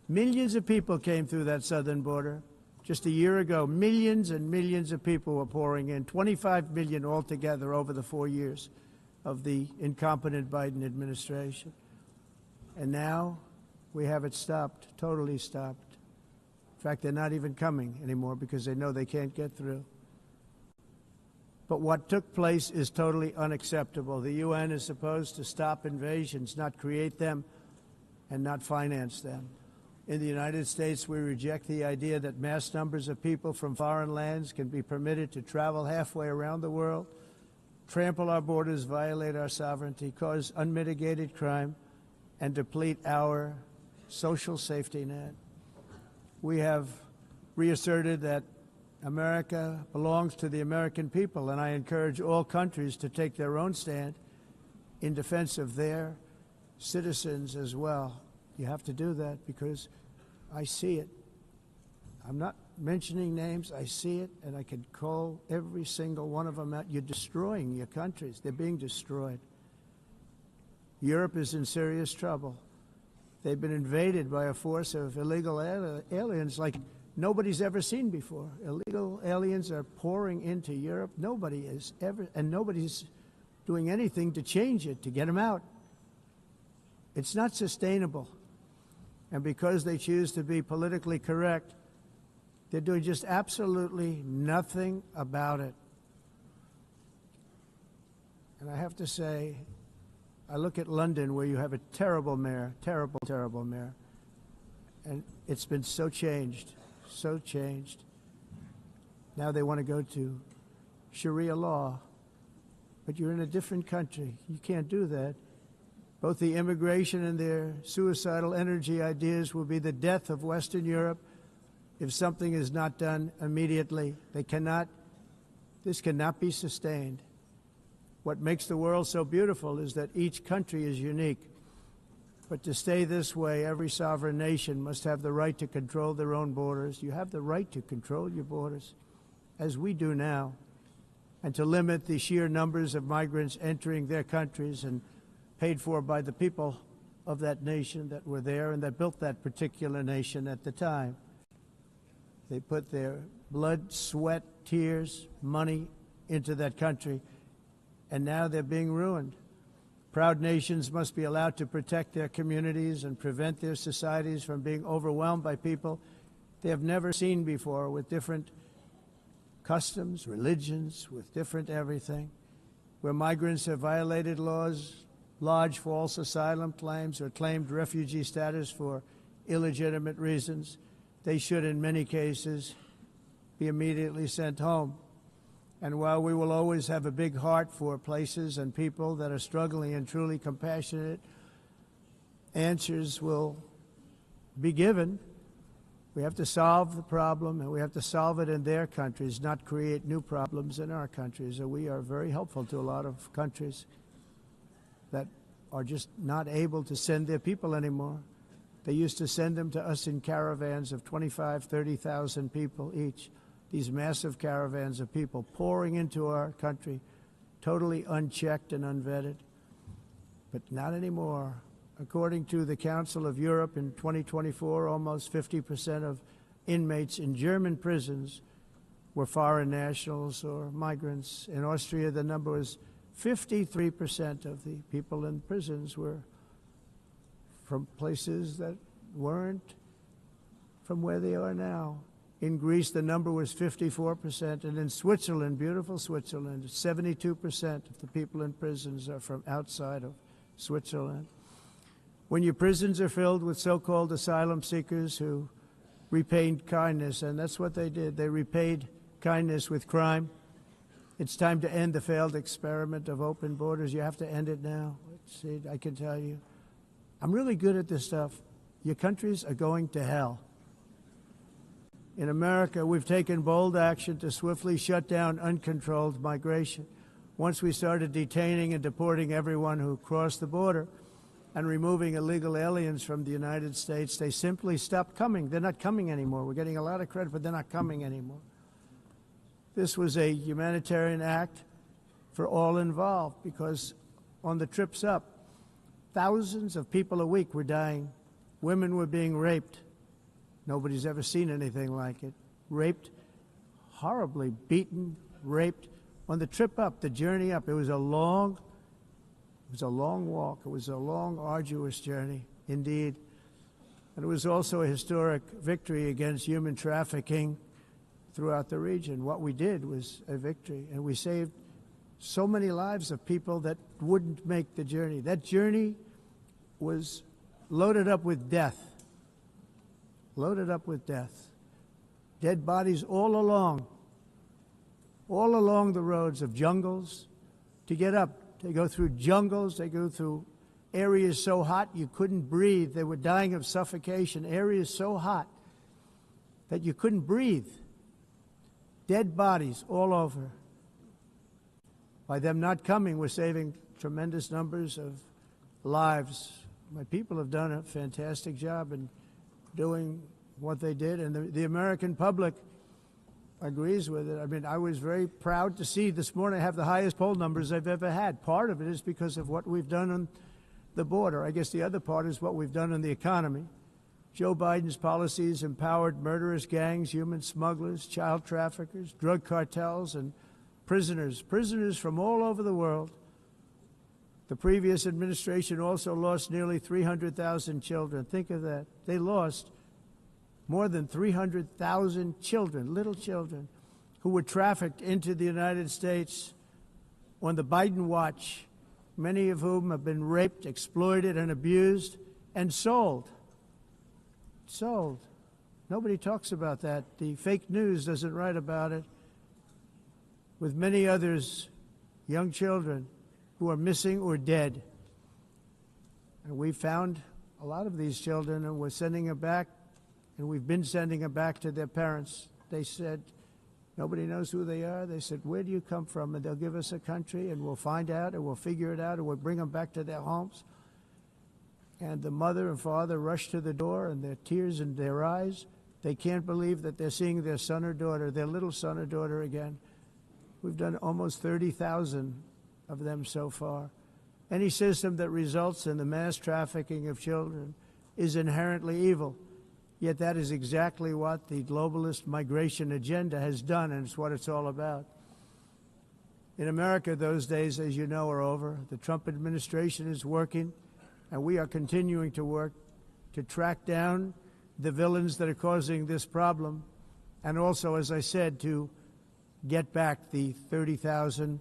Millions of people came through that southern border. Just a year ago, millions and millions of people were pouring in, 25 million altogether over the 4 years of the incompetent Biden administration. And now we have it stopped, totally stopped. In fact, they're not even coming anymore because they know they can't get through. But what took place is totally unacceptable. The UN is supposed to stop invasions, not create them and not finance them. In the United States, we reject the idea that mass numbers of people from foreign lands can be permitted to travel halfway around the world, trample our borders, violate our sovereignty, cause unmitigated crime, and deplete our social safety net. We have reasserted that America belongs to the American people, and I encourage all countries to take their own stand in defense of their citizens as well. You have to do that because I see it. I'm not mentioning names. I see it, and I can call every single one of them out. You're destroying your countries. They're being destroyed. Europe is in serious trouble. They've been invaded by a force of illegal aliens like nobody's ever seen before. Illegal aliens are pouring into Europe. Nobody is ever, and nobody's doing anything to change it, to get them out. It's not sustainable. And because they choose to be politically correct, they're doing just absolutely nothing about it. And I have to say, I look at London, where you have a terrible mayor, terrible, terrible mayor, and it's been so changed, so changed. Now they want to go to Sharia law, but you're in a different country. You can't do that. Both the immigration and their suicidal energy ideas will be the death of Western Europe if something is not done immediately. This cannot be sustained. What makes the world so beautiful is that each country is unique. But to stay this way, every sovereign nation must have the right to control their own borders. You have the right to control your borders, as we do now, and to limit the sheer numbers of migrants entering their countries and paid for by the people of that nation that were there and that built that particular nation at the time. They put their blood, sweat, tears, money into that country, and now they're being ruined. Proud nations must be allowed to protect their communities and prevent their societies from being overwhelmed by people they have never seen before, with different customs, religions, with different everything. Where migrants have violated laws, lodged false asylum claims, or claimed refugee status for illegitimate reasons, they should, in many cases, be immediately sent home. And while we will always have a big heart for places and people that are struggling and truly compassionate, answers will be given. We have to solve the problem, and we have to solve it in their countries, not create new problems in our countries. And we are very helpful to a lot of countries that are just not able to send their people anymore. They used to send them to us in caravans of 25,000, 30,000 people each. These massive caravans of people pouring into our country, totally unchecked and unvetted. But not anymore. According to the Council of Europe, in 2024, almost 50% of inmates in German prisons were foreign nationals or migrants. In Austria, the number was 53% of the people in prisons were from places that weren't from where they are now. In Greece, the number was 54%, and in Switzerland, beautiful Switzerland, 72% of the people in prisons are from outside of Switzerland. When your prisons are filled with so-called asylum seekers who repaid kindness, and that's what they did, they repaid kindness with crime, it's time to end the failed experiment of open borders. You have to end it now. See, I can tell you. I'm really good at this stuff. Your countries are going to hell. In America, we've taken bold action to swiftly shut down uncontrolled migration. Once we started detaining and deporting everyone who crossed the border, and removing illegal aliens from the United States, they simply stopped coming. They're not coming anymore. We're getting a lot of credit, but they're not coming anymore. This was a humanitarian act for all involved, because on the trips up, thousands of people a week were dying. Women were being raped. Nobody's ever seen anything like it. Raped, horribly beaten, raped. On the trip up, the journey up, it was a long walk. It was a long, arduous journey, indeed. And it was also a historic victory against human trafficking throughout the region. What we did was a victory, and we saved so many lives of people that wouldn't make the journey. That journey was loaded up with death. Loaded up with death. Dead bodies all along the roads of jungles to get up. They go through jungles, they go through areas so hot you couldn't breathe. They were dying of suffocation, areas so hot that you couldn't breathe. Dead bodies all over. By them not coming, we're saving tremendous numbers of lives. My people have done a fantastic job in doing what they did, and the American public agrees with it. I mean, I was very proud to see this morning I have the highest poll numbers I've ever had. Part of it is because of what we've done on the border. I guess the other part is what we've done on the economy. Joe Biden's policies empowered murderous gangs, human smugglers, child traffickers, drug cartels, and prisoners from all over the world. The previous administration also lost nearly 300,000 children. Think of that. They lost more than 300,000 children, little children, who were trafficked into the United States on the Biden watch, many of whom have been raped, exploited, and abused, and sold. Sold. Nobody talks about that. The fake news doesn't write about it. With many others, young children who are missing or dead. And we found a lot of these children, and we're sending them back, and we've been sending them back to their parents. They said, nobody knows who they are. They said, where do you come from? And they'll give us a country, and we'll find out, and we'll figure it out, and we'll bring them back to their homes. And the mother and father rush to the door, and their tears in their eyes. They can't believe that they're seeing their son or daughter, their little son or daughter again. We've done almost 30,000 of them so far. Any system that results in the mass trafficking of children is inherently evil. Yet that is exactly what the globalist migration agenda has done, and it's what it's all about. In America, those days, as you know, are over. The Trump administration is working, and we are continuing to work to track down the villains that are causing this problem, and also, as I said, to get back the 30,000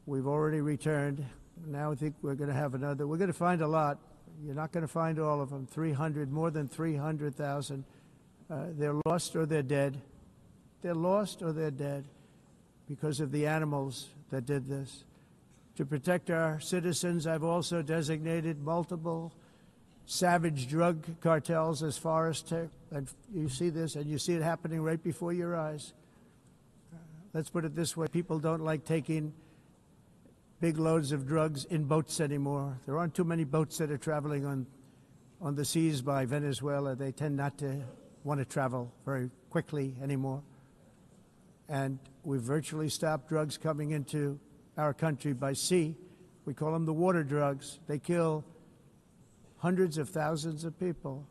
we've already returned. Now I think we're going to have another. We're going to find a lot. You're not going to find all of them. 300, more than 300,000. They're lost or they're dead. They're lost or they're dead because of the animals that did this. To protect our citizens, I've also designated multiple savage drug cartels as far as and you see this, and you see it happening right before your eyes. Let's put it this way. People don't like taking big loads of drugs in boats anymore. There aren't too many boats that are traveling on the seas by Venezuela. They tend not to want to travel very quickly anymore. And we've virtually stopped drugs coming into our country by sea. We call them the water drugs. They kill hundreds of thousands of people.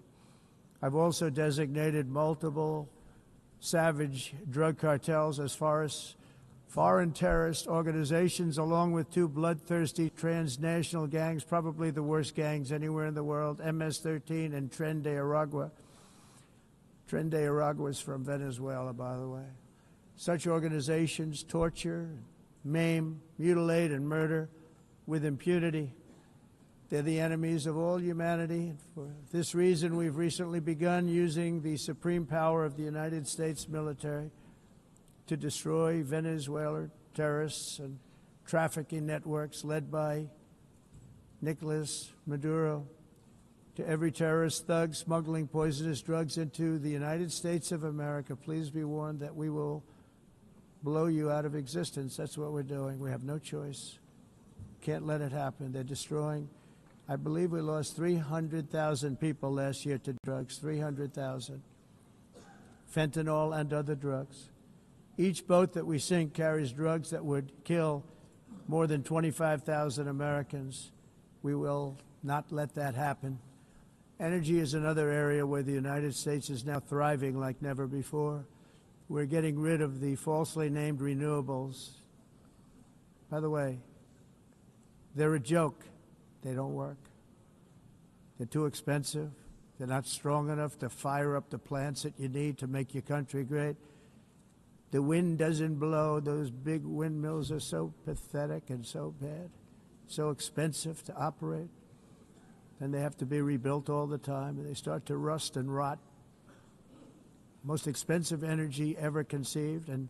I've also designated multiple savage drug cartels as far as foreign terrorist organizations, along with two bloodthirsty transnational gangs, probably the worst gangs anywhere in the world, MS-13 and Tren de Aragua. Tren de Aragua is from Venezuela, by the way. Such organizations torture, maim, mutilate, and murder with impunity. They're the enemies of all humanity. For this reason, we've recently begun using the supreme power of the United States military to destroy Venezuelan terrorists and trafficking networks led by Nicolas Maduro. To every terrorist thug smuggling poisonous drugs into the United States of America, please be warned that we will blow you out of existence. That's what we're doing. We have no choice. Can't let it happen. They're destroying I believe we lost 300,000 people last year to drugs, 300,000. Fentanyl and other drugs. Each boat that we sink carries drugs that would kill more than 25,000 Americans. We will not let that happen. Energy is another area where the United States is now thriving like never before. We're getting rid of the falsely named renewables. By the way, they're a joke. They don't work. They're too expensive. They're not strong enough to fire up the plants that you need to make your country great. The wind doesn't blow. Those big windmills are so pathetic and so bad, so expensive to operate. And they have to be rebuilt all the time, and they start to rust and rot. Most expensive energy ever conceived, and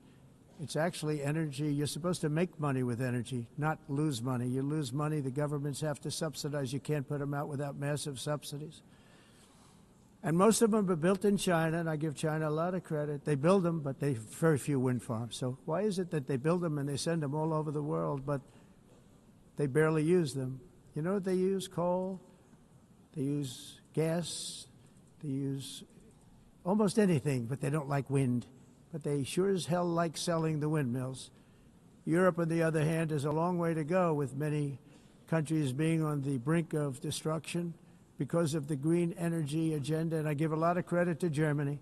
it's actually energy. You're supposed to make money with energy, not lose money. You lose money, the governments have to subsidize. You can't put them out without massive subsidies. And most of them are built in China, and I give China a lot of credit. They build them, but they very few wind farms. So why is it that they build them and they send them all over the world, but they barely use them? You know what they use? Coal. They use gas. They use almost anything, but they don't like wind. But they sure as hell like selling the windmills. Europe, on the other hand, has a long way to go, with many countries being on the brink of destruction because of the green energy agenda. And I give a lot of credit to Germany.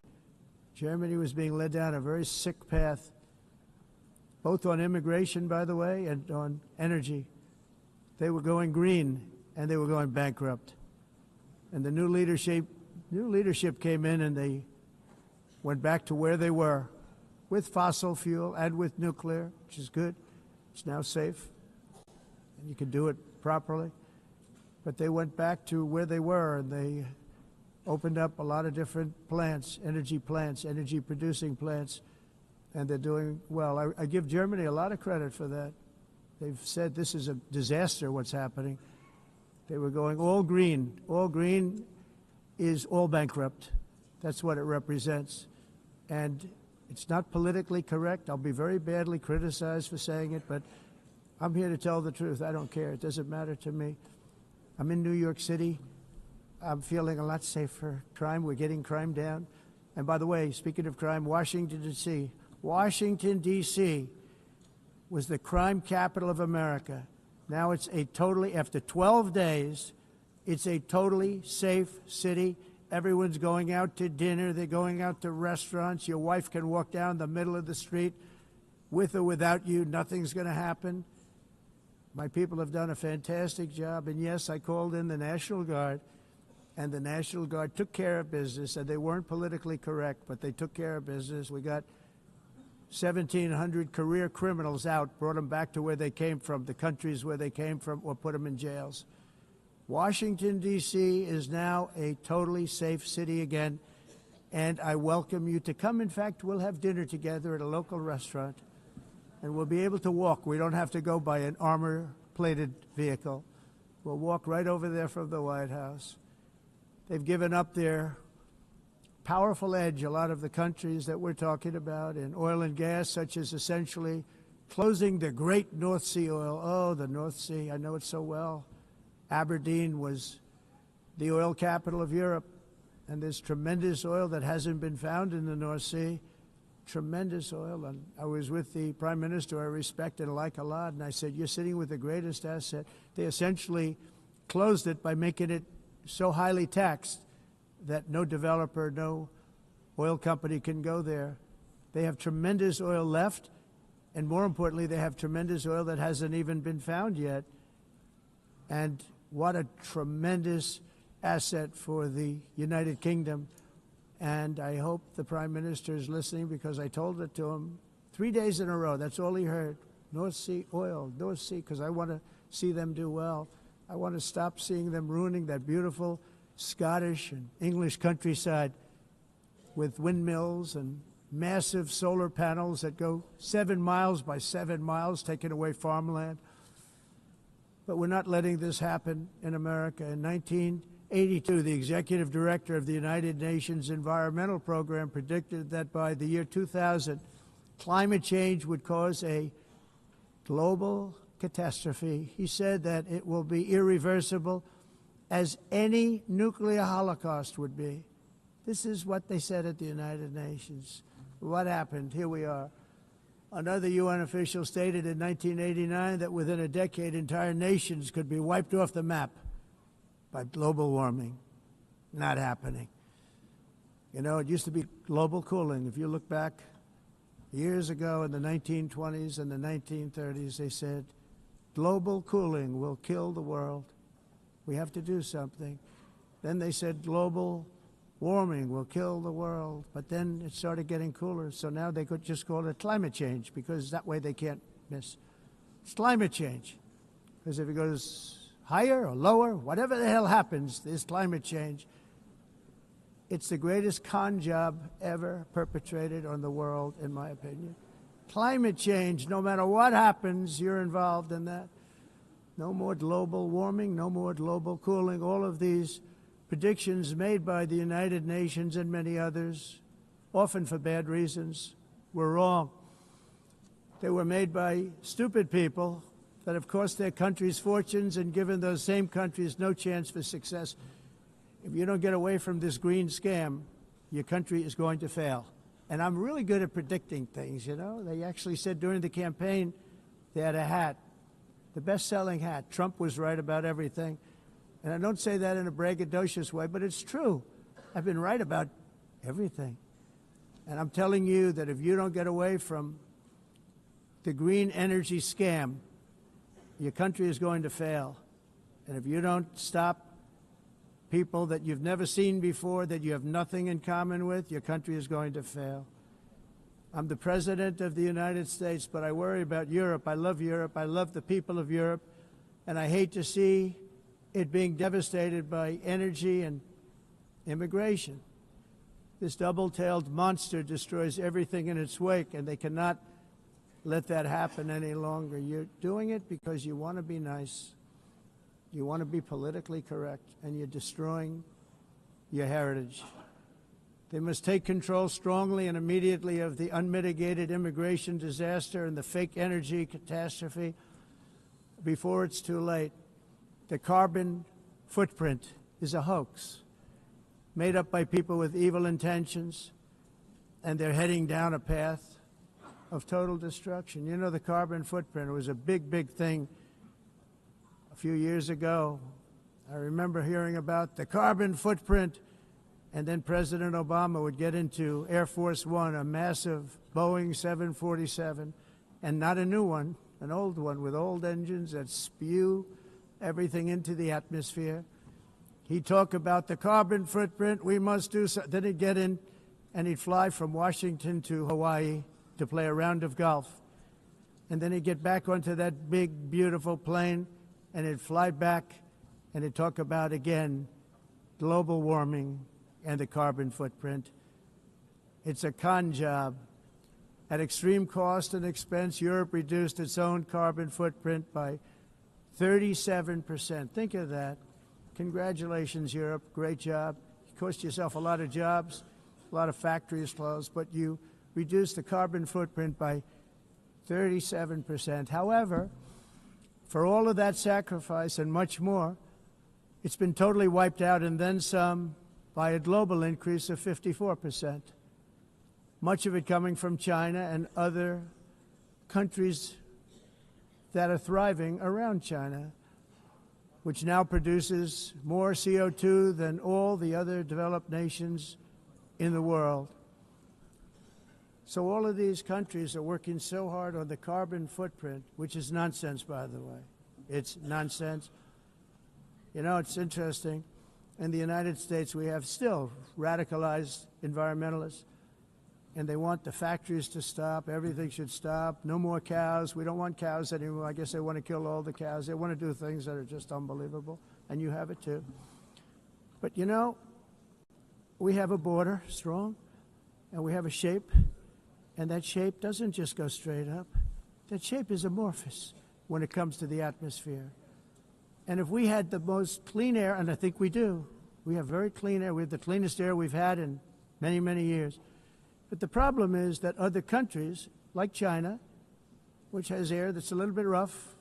Germany was being led down a very sick path, both on immigration, by the way, and on energy. They were going green, and they were going bankrupt. And the new leadership came in, and they went back to where they were, with fossil fuel and with nuclear, which is good. It's now safe, and you can do it properly. But they went back to where they were, and they opened up a lot of different plants, energy-producing plants, and they're doing well. I give Germany a lot of credit for that. They've said this is a disaster, what's happening. They were going all green. All green is all bankrupt. That's what it represents. And it's not politically correct. I'll be very badly criticized for saying it, but I'm here to tell the truth. I don't care. It doesn't matter to me. I'm in New York City. I'm feeling a lot safer. Crime, we're getting crime down. And by the way, speaking of crime, Washington, D.C. Washington, D.C. was the crime capital of America. Now it's a totally, after 12 days, it's a totally safe city. Everyone's going out to dinner. They're going out to restaurants. Your wife can walk down the middle of the street with or without you. Nothing's going to happen. My people have done a fantastic job. And yes, I called in the National Guard, and the National Guard took care of business, and they weren't politically correct, but they took care of business. We got 1,700 career criminals out, brought them back to where they came from, the countries where they came from, or put them in jails. Washington, D.C. is now a totally safe city again, and I welcome you to come. In fact, we'll have dinner together at a local restaurant, and we'll be able to walk. We don't have to go by an armor-plated vehicle. We'll walk right over there from the White House. They've given up their powerful edge, a lot of the countries that we're talking about, in oil and gas, such as essentially closing the great North Sea oil. Oh, the North Sea, I know it so well. Aberdeen was the oil capital of Europe, and there's tremendous oil that hasn't been found in the North Sea, tremendous oil. And I was with the Prime Minister I respect and like a lot, and I said, you're sitting with the greatest asset. They essentially closed it by making it so highly taxed that no developer, no oil company can go there. They have tremendous oil left, and more importantly, they have tremendous oil that hasn't even been found yet. And what a tremendous asset for the United Kingdom. And I hope the Prime Minister is listening, because I told it to him 3 days in a row. That's all he heard. North Sea oil, North Sea, because I want to see them do well. I want to stop seeing them ruining that beautiful Scottish and English countryside with windmills and massive solar panels that go 7 miles by 7 miles, taking away farmland. But we're not letting this happen in America. In 1982, the executive director of the United Nations Environmental Program predicted that by the year 2000, climate change would cause a global catastrophe. He said that it will be irreversible, as any nuclear holocaust would be. This is what they said at the United Nations. What happened? Here we are. Another UN official stated in 1989 that within a decade, entire nations could be wiped off the map by global warming. Not happening. You know, it used to be global cooling. If you look back years ago in the 1920s and the 1930s, they said, global cooling will kill the world. We have to do something. Then they said global warming will kill the world. But then it started getting cooler, so now they could just call it climate change, because that way they can't miss. It's climate change. Because if it goes higher or lower, whatever the hell happens, there's climate change. It's the greatest con job ever perpetrated on the world, in my opinion. Climate change, no matter what happens, you're involved in that. No more global warming, no more global cooling. All of these predictions made by the United Nations and many others, often for bad reasons, were wrong. They were made by stupid people that have cost their countries fortunes and given those same countries no chance for success. If you don't get away from this green scam, your country is going to fail. And I'm really good at predicting things, you know. They actually said during the campaign they had a hat, the best-selling hat. Trump was right about everything. And I don't say that in a braggadocious way, but it's true. I've been right about everything. And I'm telling you that if you don't get away from the green energy scam, your country is going to fail. And if you don't stop people that you've never seen before, that you have nothing in common with, your country is going to fail. I'm the President of the United States, but I worry about Europe. I love Europe. I love the people of Europe. And I hate to see it being devastated by energy and immigration. This double-tailed monster destroys everything in its wake, and they cannot let that happen any longer. You're doing it because you want to be nice. You want to be politically correct, and you're destroying your heritage. They must take control strongly and immediately of the unmitigated immigration disaster and the fake energy catastrophe before it's too late. The carbon footprint is a hoax made up by people with evil intentions, and they're heading down a path of total destruction. You know, the carbon footprint was a big, big thing a few years ago. I remember hearing about the carbon footprint, and then President Obama would get into Air Force One, a massive Boeing 747, and not a new one, an old one with old engines that spew everything into the atmosphere. He'd talk about the carbon footprint, we must do so. Then he'd get in and he'd fly from Washington to Hawaii to play a round of golf. And then he'd get back onto that big, beautiful plane and he'd fly back and he'd talk about, again, global warming and the carbon footprint. It's a con job. At extreme cost and expense, Europe reduced its own carbon footprint by 37%. Think of that. Congratulations, Europe. Great job. You cost yourself a lot of jobs, a lot of factories closed, but you reduced the carbon footprint by 37%. However, for all of that sacrifice and much more, it's been totally wiped out and then some by a global increase of 54%. Much of it coming from China and other countries that are thriving around China, which now produces more CO2 than all the other developed nations in the world. So all of these countries are working so hard on the carbon footprint, which is nonsense, by the way. It's nonsense. You know, it's interesting. In the United States, we have still radicalized environmentalists, and they want the factories to stop. Everything should stop. No more cows. We don't want cows anymore. I guess they want to kill all the cows. They want to do things that are just unbelievable, and you have it too. But, you know, we have a border, strong, and we have a shape, and that shape doesn't just go straight up. That shape is amorphous when it comes to the atmosphere. And if we had the most clean air, and I think we do, we have very clean air. We have the cleanest air we've had in many, many years. But the problem is that other countries, like China, which has air that's a little bit rough,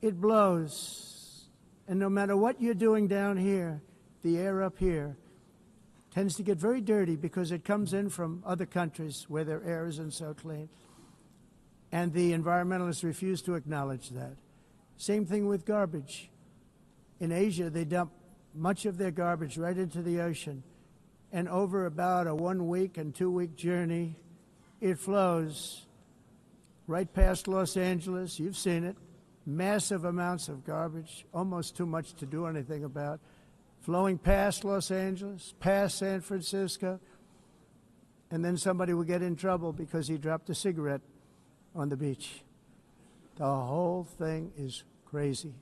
it blows. And no matter what you're doing down here, the air up here tends to get very dirty because it comes in from other countries where their air isn't so clean. And the environmentalists refuse to acknowledge that. Same thing with garbage. In Asia, they dump much of their garbage right into the ocean. And over about a 1 week and 2 week journey, it flows right past Los Angeles. You've seen it. Massive amounts of garbage, almost too much to do anything about, flowing past Los Angeles, past San Francisco, and then somebody will get in trouble because he dropped a cigarette on the beach. The whole thing is crazy.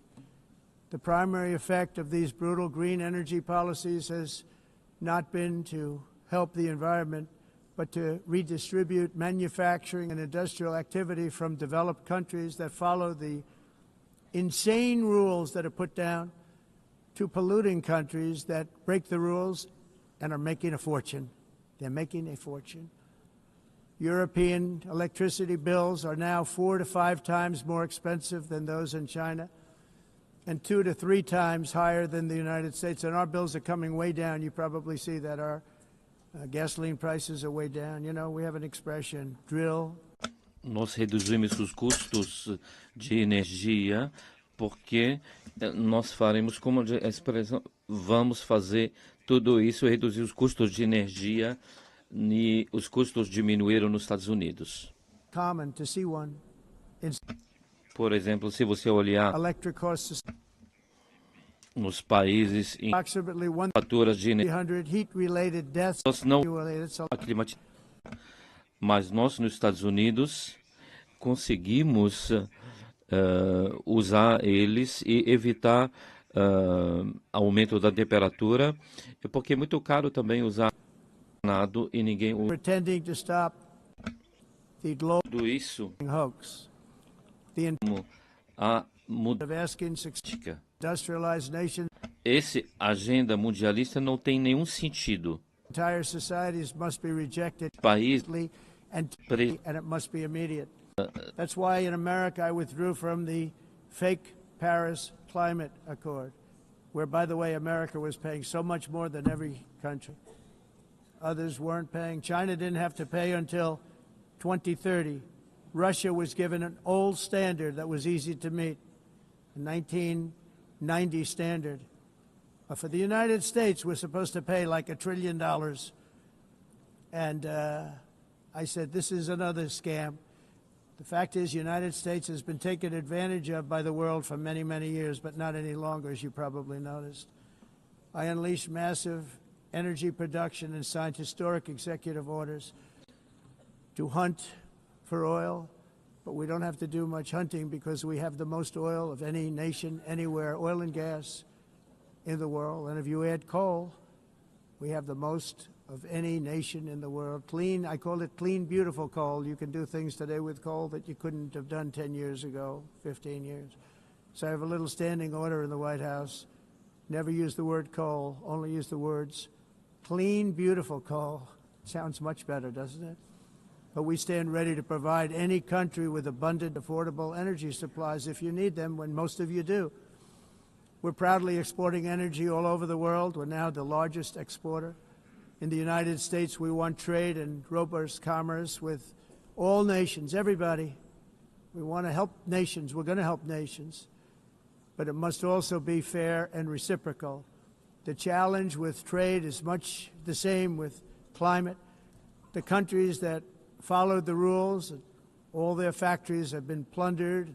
The primary effect of these brutal green energy policies has not been to help the environment, but to redistribute manufacturing and industrial activity from developed countries that follow the insane rules that are put down to polluting countries that break the rules and are making a fortune. They're making a fortune. European electricity bills are now 4 to 5 times more expensive than those in China and 2 to 3 times higher than the United States. And our bills are coming way down. You probably see that our gasoline prices are way down. You know, we have an expression, drill. Nós reduzimos os custos de energia porque nós faremos, como a expressão, vamos fazer tudo isso, reduzir os custos de energia e os custos diminuíram nos Estados Unidos. Common to see one. Por exemplo, se você olhar nos países em faturas de energia, nós não mas nós nos Estados Unidos conseguimos usar eles e evitar aumento da temperatura, porque é muito caro também usar nada e ninguém usa tudo isso. A mudança. Esse agenda mundialista não tem nenhum sentido. Entire societies must be rejected País and it must be immediate. That's why in America I withdrew from the fake Paris Climate Accord, where, by the way, America was paying so much more than every country. Others weren't paying. China didn't have to pay until 2030. Russia was given an old standard that was easy to meet, a 1990 standard. For the United States, we're supposed to pay like $1 trillion. And I said, this is another scam. The fact is, the United States has been taken advantage of by the world for many, many years, but not any longer, as you probably noticed. I unleashed massive energy production and signed historic executive orders to hunt for oil, but we don't have to do much hunting because we have the most oil of any nation anywhere, oil and gas in the world. And if you add coal, we have the most of any nation in the world. Clean, I call it clean, beautiful coal. You can do things today with coal that you couldn't have done 10 years ago, 15 years. So I have a little standing order in the White House. Never use the word coal, only use the words clean, beautiful coal. Sounds much better, doesn't it? But we stand ready to provide any country with abundant, affordable energy supplies if you need them, when most of you do. We're proudly exporting energy all over the world. We're now the largest exporter. In the United States, we want trade and robust commerce with all nations, everybody. We want to help nations. We're going to help nations. But it must also be fair and reciprocal. The challenge with trade is much the same with climate. The countries that followed the rules, all their factories have been plundered.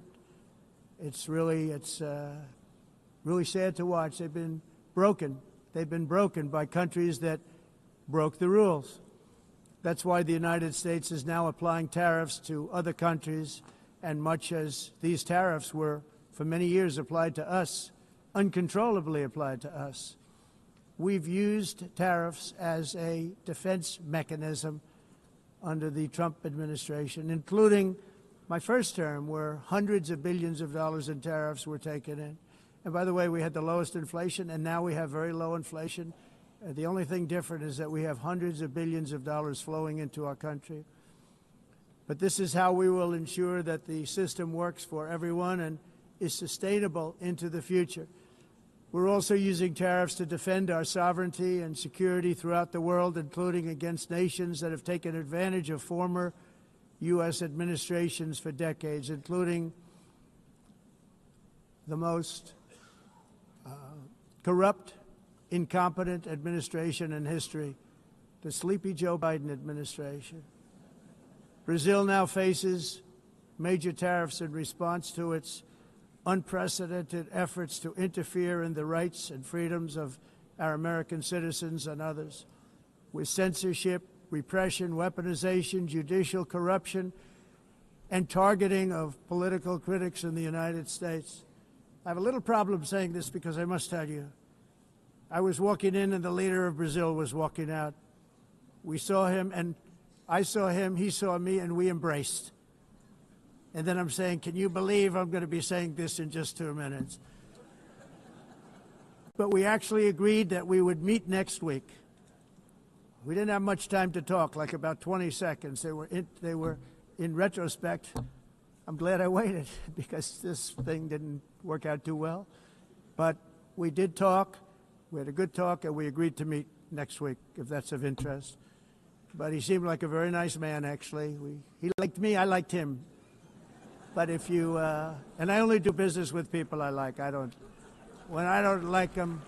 It's really sad to watch. They've been broken. They've been broken by countries that broke the rules. That's why the United States is now applying tariffs to other countries, and much as these tariffs were for many years applied to us, uncontrollably applied to us. We've used tariffs as a defense mechanism under the Trump administration, including my first term, where hundreds of billions of dollars in tariffs were taken in. And by the way, we had the lowest inflation, and now we have very low inflation. The only thing different is that we have hundreds of billions of dollars flowing into our country. But this is how we will ensure that the system works for everyone and is sustainable into the future. We're also using tariffs to defend our sovereignty and security throughout the world, including against nations that have taken advantage of former U.S. administrations for decades, including the most corrupt, incompetent administration in history, the sleepy Joe Biden administration. Brazil now faces major tariffs in response to its unprecedented efforts to interfere in the rights and freedoms of our American citizens and others, with censorship, repression, weaponization, judicial corruption, and targeting of political critics in the United States. I have a little problem saying this because I must tell you, I was walking in and the leader of Brazil was walking out. We saw him and I saw him, he saw me, and we embraced. And then I'm saying, can you believe I'm going to be saying this in just 2 minutes? But we actually agreed that we would meet next week. We didn't have much time to talk, like about 20 seconds. They were in retrospect, I'm glad I waited because this thing didn't work out too well. But we did talk. We had a good talk, and we agreed to meet next week, if that's of interest. But he seemed like a very nice man, actually. He liked me, I liked him. But if you, and I only do business with people I like. When I don't like them,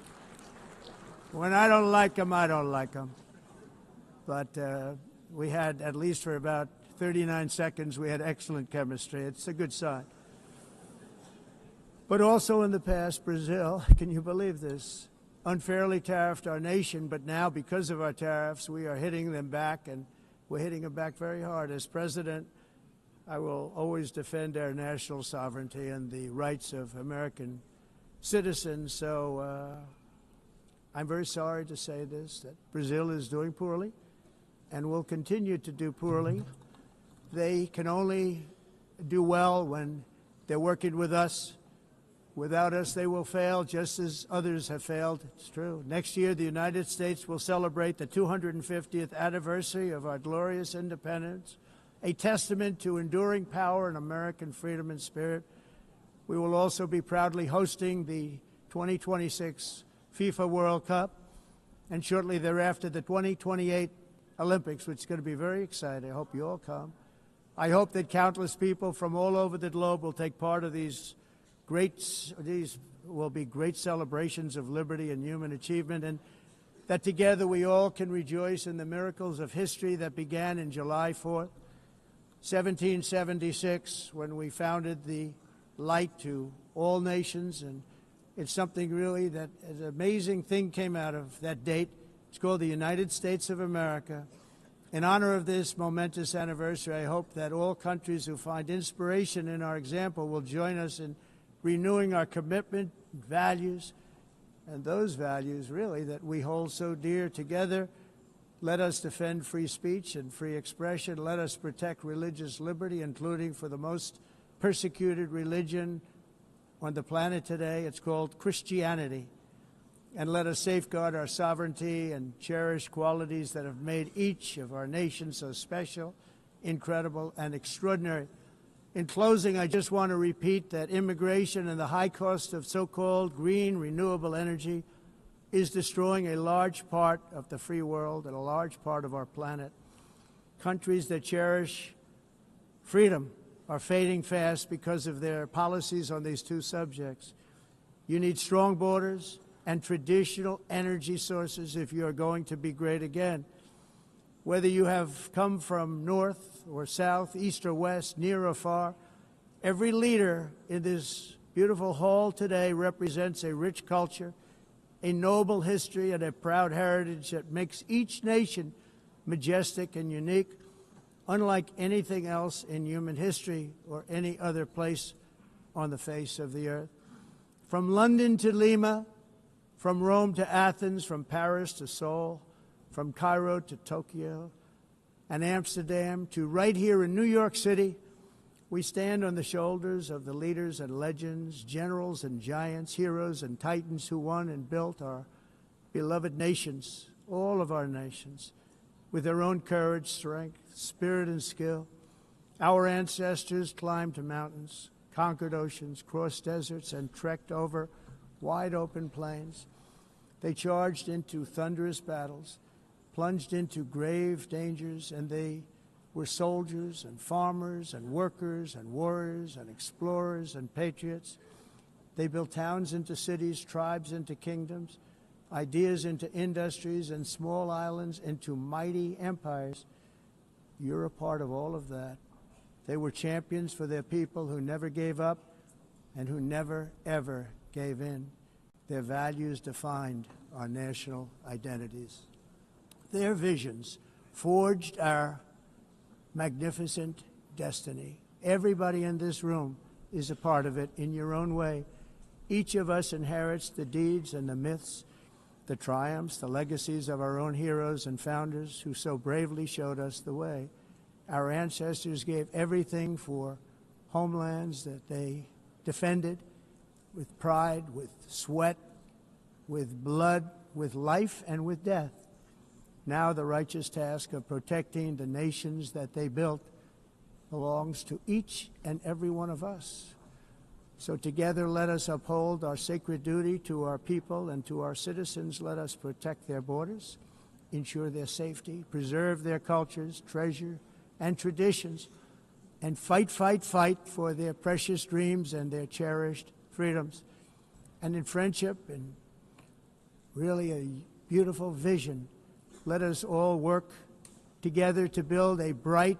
I don't like them. But we had, at least for about 39 seconds, we had excellent chemistry. It's a good sign. But also in the past, Brazil, can you believe this, unfairly tariffed our nation, but now because of our tariffs, we are hitting them back, and we're hitting them back very hard. As president, I will always defend our national sovereignty and the rights of American citizens. So I'm very sorry to say this, that Brazil is doing poorly and will continue to do poorly. They can only do well when they're working with us. Without us, they will fail, just as others have failed. It's true. Next year, the United States will celebrate the 250th anniversary of our glorious independence, a testament to enduring power and American freedom and spirit. We will also be proudly hosting the 2026 FIFA World Cup, and shortly thereafter, the 2028 Olympics, which is going to be very exciting. I hope you all come. I hope that countless people from all over the globe will take part of these will be great celebrations of liberty and human achievement, and that together we all can rejoice in the miracles of history that began in July 4th, 1776, when we founded the light to all nations. And it's something really that an amazing thing came out of that date. It's called the United States of America. In honor of this momentous anniversary, I hope that all countries who find inspiration in our example will join us in renewing our commitment, values, and those values, really, that we hold so dear. Together, let us defend free speech and free expression. Let us protect religious liberty, including for the most persecuted religion on the planet today. It's called Christianity. And let us safeguard our sovereignty and cherish qualities that have made each of our nations so special, incredible, and extraordinary. In closing, I just want to repeat that immigration and the high cost of so-called green renewable energy is destroying a large part of the free world and a large part of our planet. Countries that cherish freedom are fading fast because of their policies on these two subjects. You need strong borders and traditional energy sources if you are going to be great again. Whether you have come from north or south, east or west, near or far, every leader in this beautiful hall today represents a rich culture, a noble history, and a proud heritage that makes each nation majestic and unique, unlike anything else in human history or any other place on the face of the earth. From London to Lima, from Rome to Athens, from Paris to Seoul, from Cairo to Tokyo and Amsterdam to right here in New York City, we stand on the shoulders of the leaders and legends, generals and giants, heroes and titans who won and built our beloved nations, all of our nations, with their own courage, strength, spirit, and skill. Our ancestors climbed mountains, conquered oceans, crossed deserts, and trekked over wide open plains. They charged into thunderous battles, plunged into grave dangers, and they were soldiers and farmers and workers and warriors and explorers and patriots. They built towns into cities, tribes into kingdoms, ideas into industries, and small islands into mighty empires. You're a part of all of that. They were champions for their people who never gave up and who never, ever gave in. Their values defined our national identities. Their visions forged our magnificent destiny. Everybody in this room is a part of it in your own way. Each of us inherits the deeds and the myths, the triumphs, the legacies of our own heroes and founders who so bravely showed us the way. Our ancestors gave everything for homelands that they defended with pride, with sweat, with blood, with life, and with death. Now the righteous task of protecting the nations that they built belongs to each and every one of us. So together let us uphold our sacred duty to our people and to our citizens. Let us protect their borders, ensure their safety, preserve their cultures, treasure, and traditions, and fight, fight, fight for their precious dreams and their cherished freedoms. And in friendship and really a beautiful vision, let us all work together to build a bright,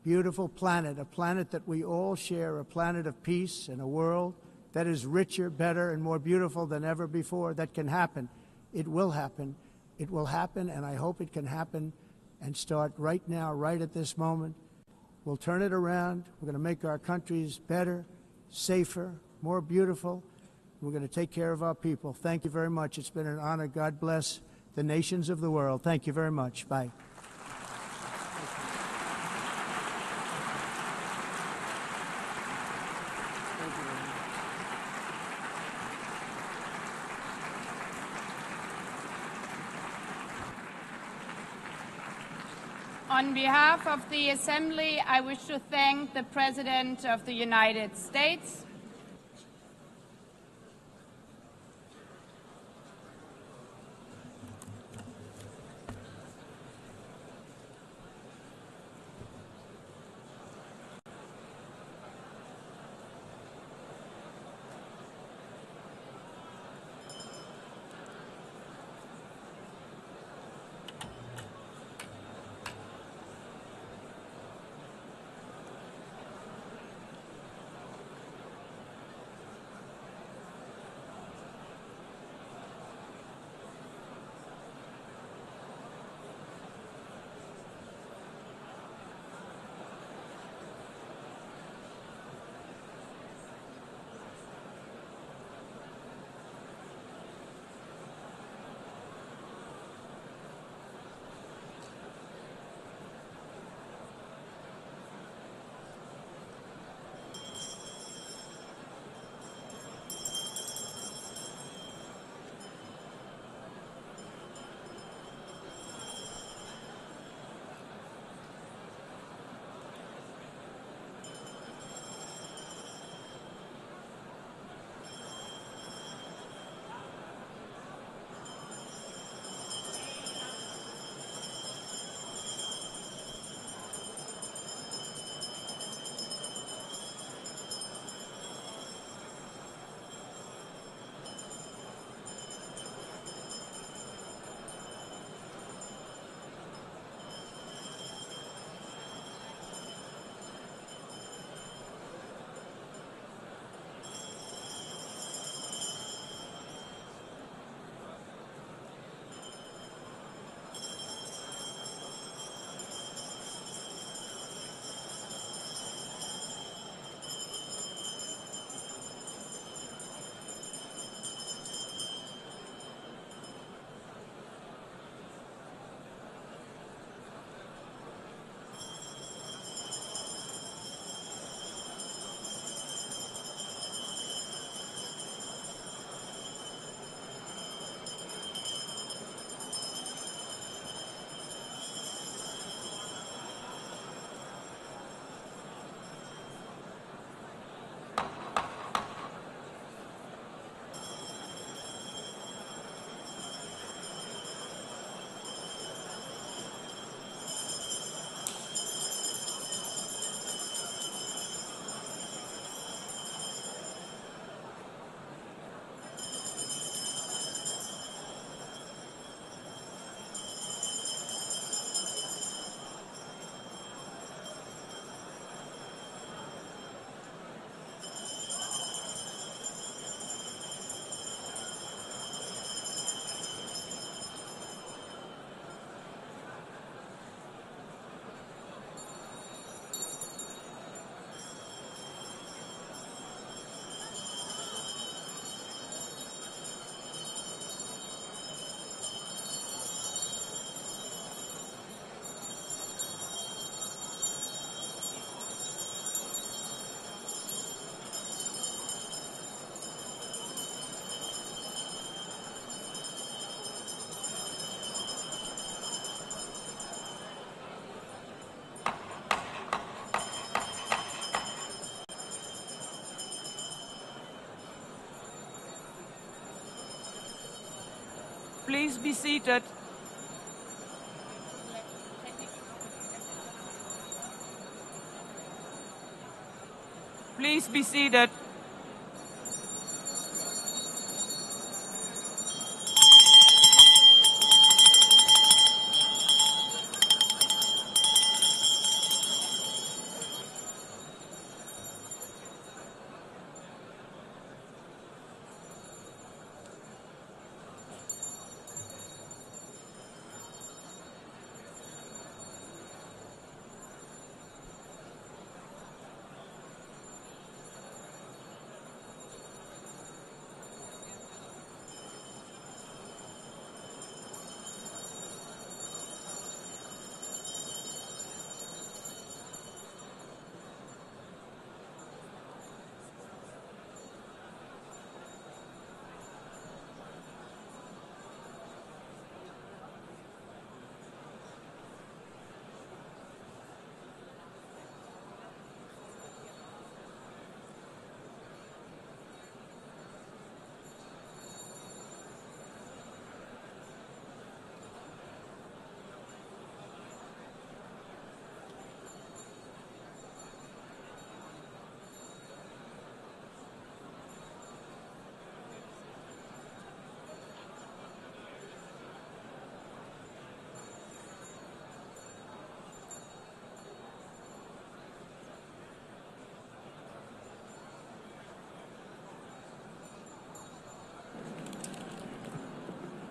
beautiful planet, a planet that we all share, a planet of peace and a world that is richer, better, and more beautiful than ever before. That can happen. It will happen. It will happen, and I hope it can happen and start right now, right at this moment. We'll turn it around. We're going to make our countries better, safer, more beautiful. We're going to take care of our people. Thank you very much. It's been an honor. God bless the nations of the world. Thank you very much. Bye. On behalf of the Assembly, I wish to thank the President of the United States, Please be seated. Please be seated.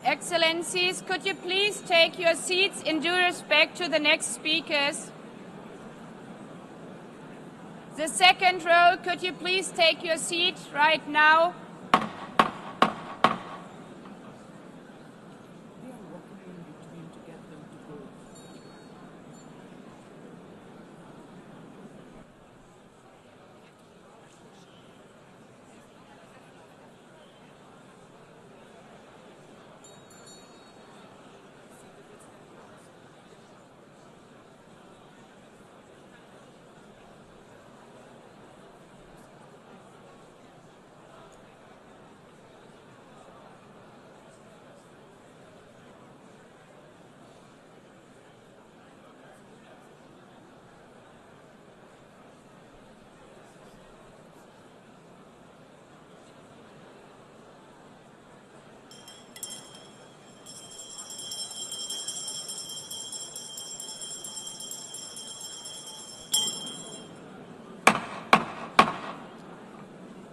Excellencies, could you please take your seats in due respect to the next speakers? The second row, could you please take your seat right now?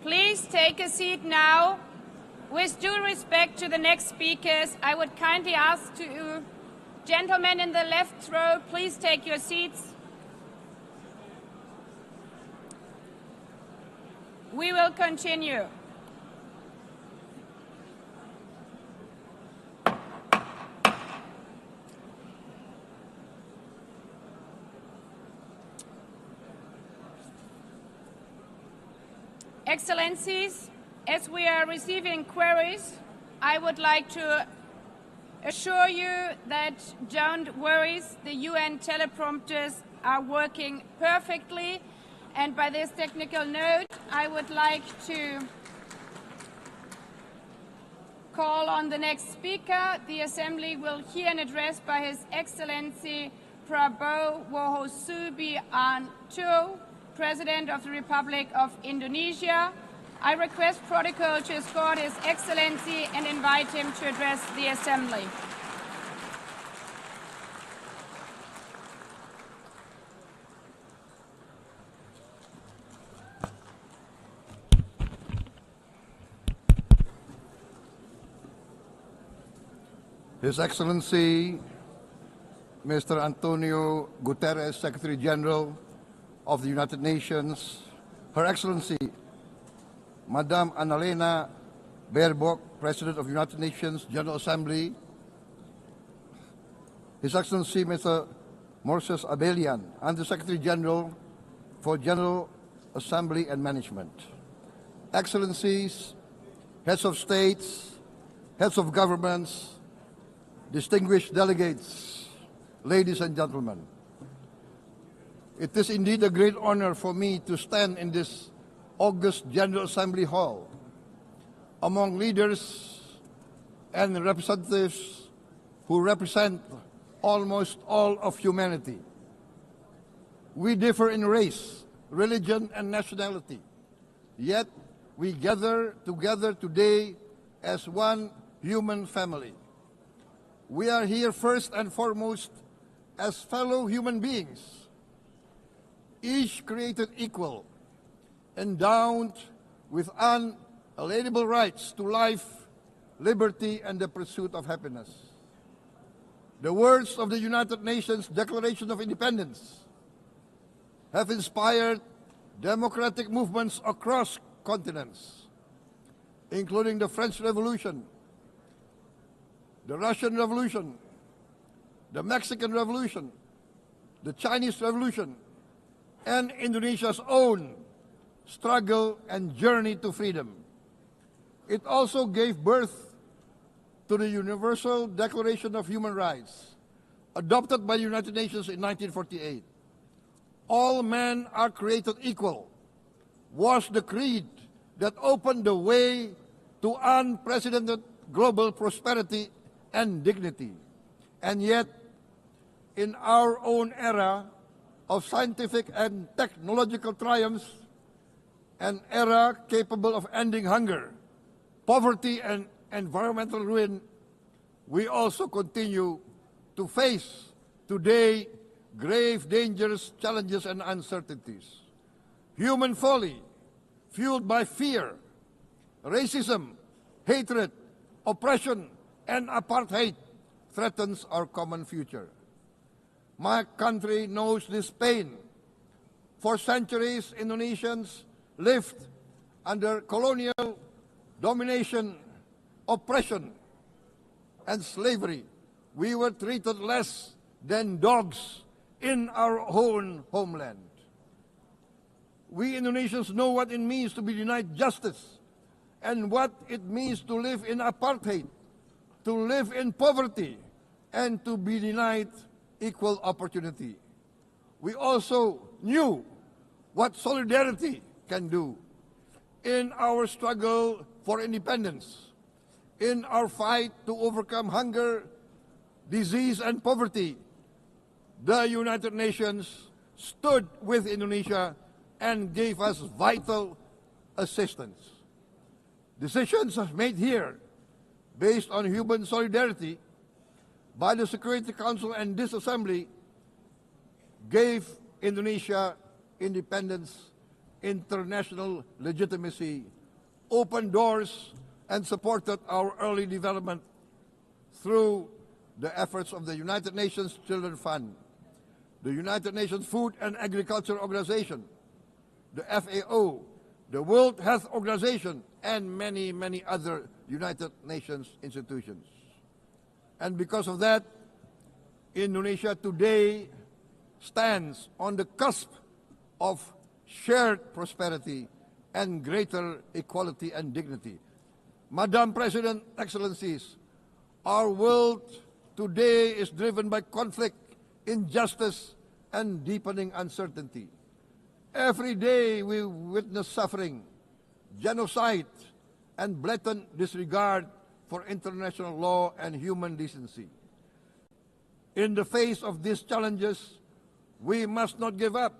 Please take a seat now. With due respect to the next speakers, I would kindly ask you, gentlemen in the left row, please take your seats. We will continue. Excellencies, as we are receiving queries, I would like to assure you that don't worry, the UN teleprompters are working perfectly. And by this technical note, I would like to call on the next speaker. The Assembly will hear an address by His Excellency Prabowo Subianto, President of the Republic of Indonesia. I request protocol to escort His Excellency and invite him to address the Assembly. His Excellency Mr. Antonio Guterres, Secretary General of the United Nations, Her Excellency Madame Annalena Baerbock, President of the United Nations General Assembly, His Excellency Mr. Moses Abelian, Under-Secretary General for General Assembly and Management, Excellencies, Heads of States, Heads of Governments, distinguished delegates, ladies and gentlemen. It is indeed a great honor for me to stand in this august General Assembly Hall among leaders and representatives who represent almost all of humanity. We differ in race, religion, and nationality, yet we gather together today as one human family. We are here first and foremost as fellow human beings, each created equal, endowed with unalienable rights to life, liberty, and the pursuit of happiness. The words of the United Nations Declaration of Independence have inspired democratic movements across continents, including the French Revolution, the Russian Revolution, the Mexican Revolution, the Chinese Revolution, and Indonesia's own struggle and journey to freedom. It also gave birth to the Universal Declaration of Human Rights, adopted by the United Nations in 1948. All men are created equal was the creed that opened the way to unprecedented global prosperity and dignity. And yet, in our own era of scientific and technological triumphs, an era capable of ending hunger, poverty, and environmental ruin, we also continue to face today grave dangers, challenges, and uncertainties. Human folly, fueled by fear, racism, hatred, oppression, and apartheid, threatens our common future. My country knows this pain. For centuries, Indonesians lived under colonial domination, oppression, and slavery. We were treated less than dogs in our own homeland. We Indonesians know what it means to be denied justice and what it means to live in apartheid, to live in poverty, and to be denied equal opportunity. We also knew what solidarity can do in our struggle for independence, in our fight to overcome hunger, disease, and poverty. The United Nations stood with Indonesia and gave us vital assistance. Decisions made here based on human solidarity by the Security Council and this Assembly gave Indonesia independence, international legitimacy, opened doors, and supported our early development through the efforts of the United Nations Children Fund, the United Nations Food and Agriculture Organization, the FAO, the World Health Organization, and many, many other United Nations institutions. And because of that, Indonesia today stands on the cusp of shared prosperity and greater equality and dignity. Madam President, Excellencies, our world today is driven by conflict, injustice, and deepening uncertainty. Every day we witness suffering, genocide, and blatant disregard for international law and human decency. In the face of these challenges, we must not give up.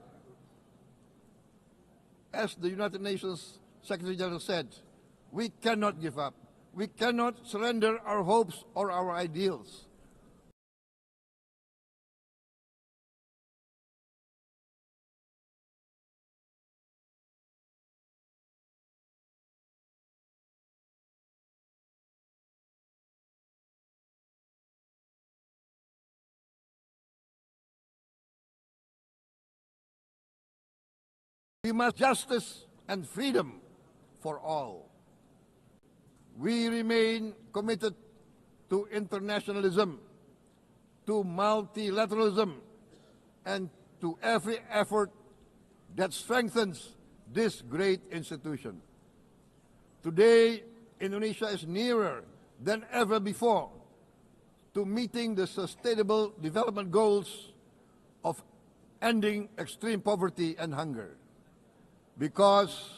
As the United Nations Secretary General said, we cannot give up. We cannot surrender our hopes or our ideals. We must justice and freedom for all. We remain committed to internationalism, to multilateralism, and to every effort that strengthens this great institution. Today, Indonesia is nearer than ever before to meeting the sustainable development goals of ending extreme poverty and hunger. Because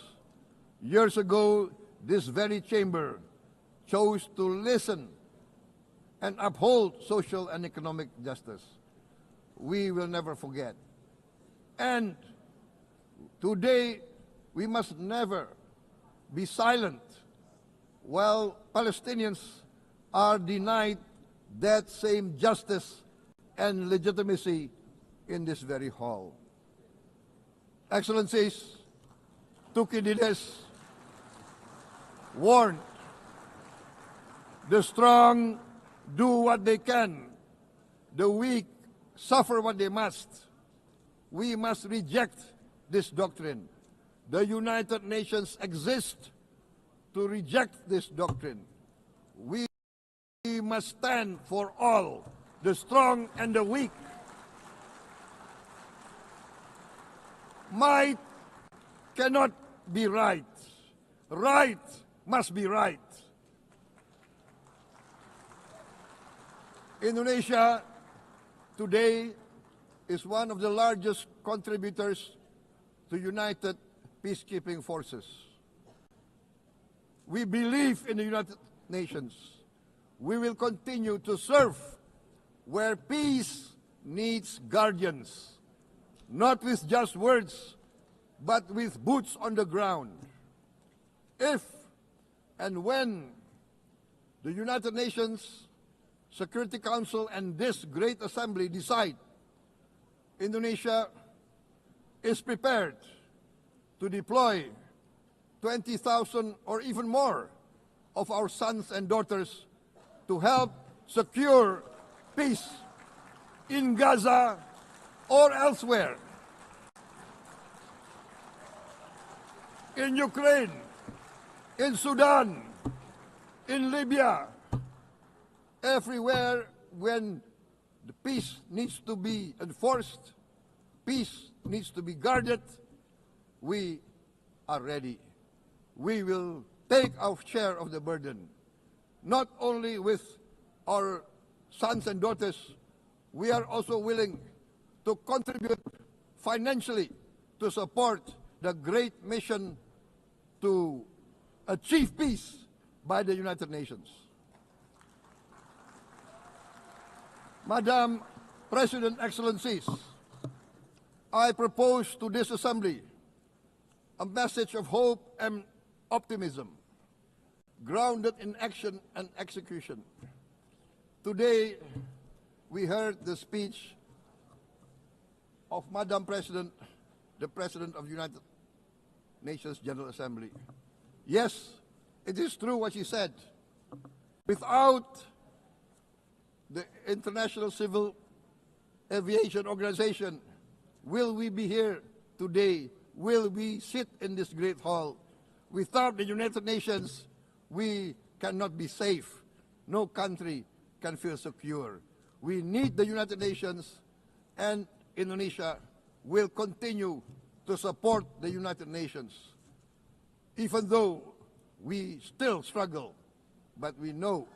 years ago, this very chamber chose to listen and uphold social and economic justice. We will never forget. And today, we must never be silent while Palestinians are denied that same justice and legitimacy in this very hall. Excellencies, Thucydides warned, the strong do what they can, the weak suffer what they must. We must reject this doctrine. The United Nations exist to reject this doctrine. We must stand for all, the strong and the weak. Might cannot be right. Right must be right. Indonesia today is one of the largest contributors to United Peacekeeping Forces. We believe in the United Nations. We will continue to serve where peace needs guardians, not with just words, but with boots on the ground. If and when the United Nations Security Council and this great assembly decide Indonesia is prepared to deploy 20,000 or even more of our sons and daughters to help secure peace in Gaza or elsewhere, in Ukraine, in Sudan, in Libya, everywhere when the peace needs to be enforced, peace needs to be guarded, we are ready. We will take our share of the burden, not only with our sons and daughters, we are also willing to contribute financially to support the great mission to achieve peace by the United Nations. Madam President, Excellencies, I propose to this Assembly a message of hope and optimism, grounded in action and execution. Today, we heard the speech of Madam President, the President of the United Nations General Assembly. Yes, it is true what she said. Without the International Civil Aviation Organization, will we be here today? Will we sit in this great hall? Without the United Nations, we cannot be safe. No country can feel secure. We need the United Nations, and Indonesia will continue to support the United Nations, even though we still struggle, but we know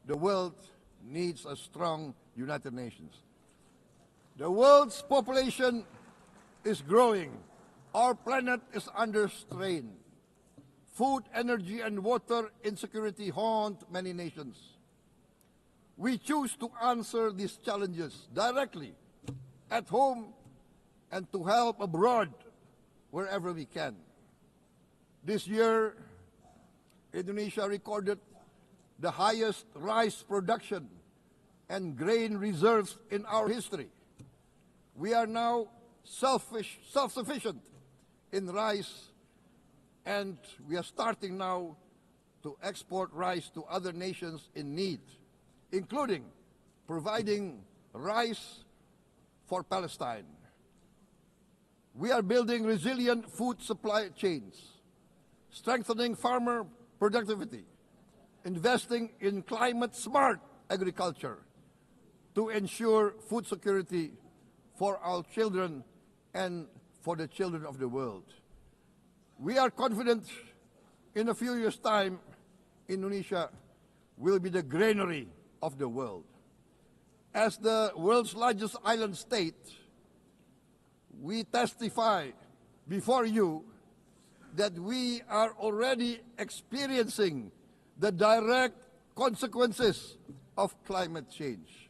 the world needs a strong United Nations. The world's population is growing. Our planet is under strain. Food, energy, and water insecurity haunt many nations. We choose to answer these challenges directly at home and to help abroad wherever we can. This year, Indonesia recorded the highest rice production and grain reserves in our history. We are now self-sufficient in rice, and we are starting now to export rice to other nations in need, including providing rice for Palestine. We are building resilient food supply chains, strengthening farmer productivity, investing in climate-smart agriculture to ensure food security for our children and for the children of the world. We are confident in a few years' time, Indonesia will be the granary of the world. As the world's largest island state, we testify before you that we are already experiencing the direct consequences of climate change,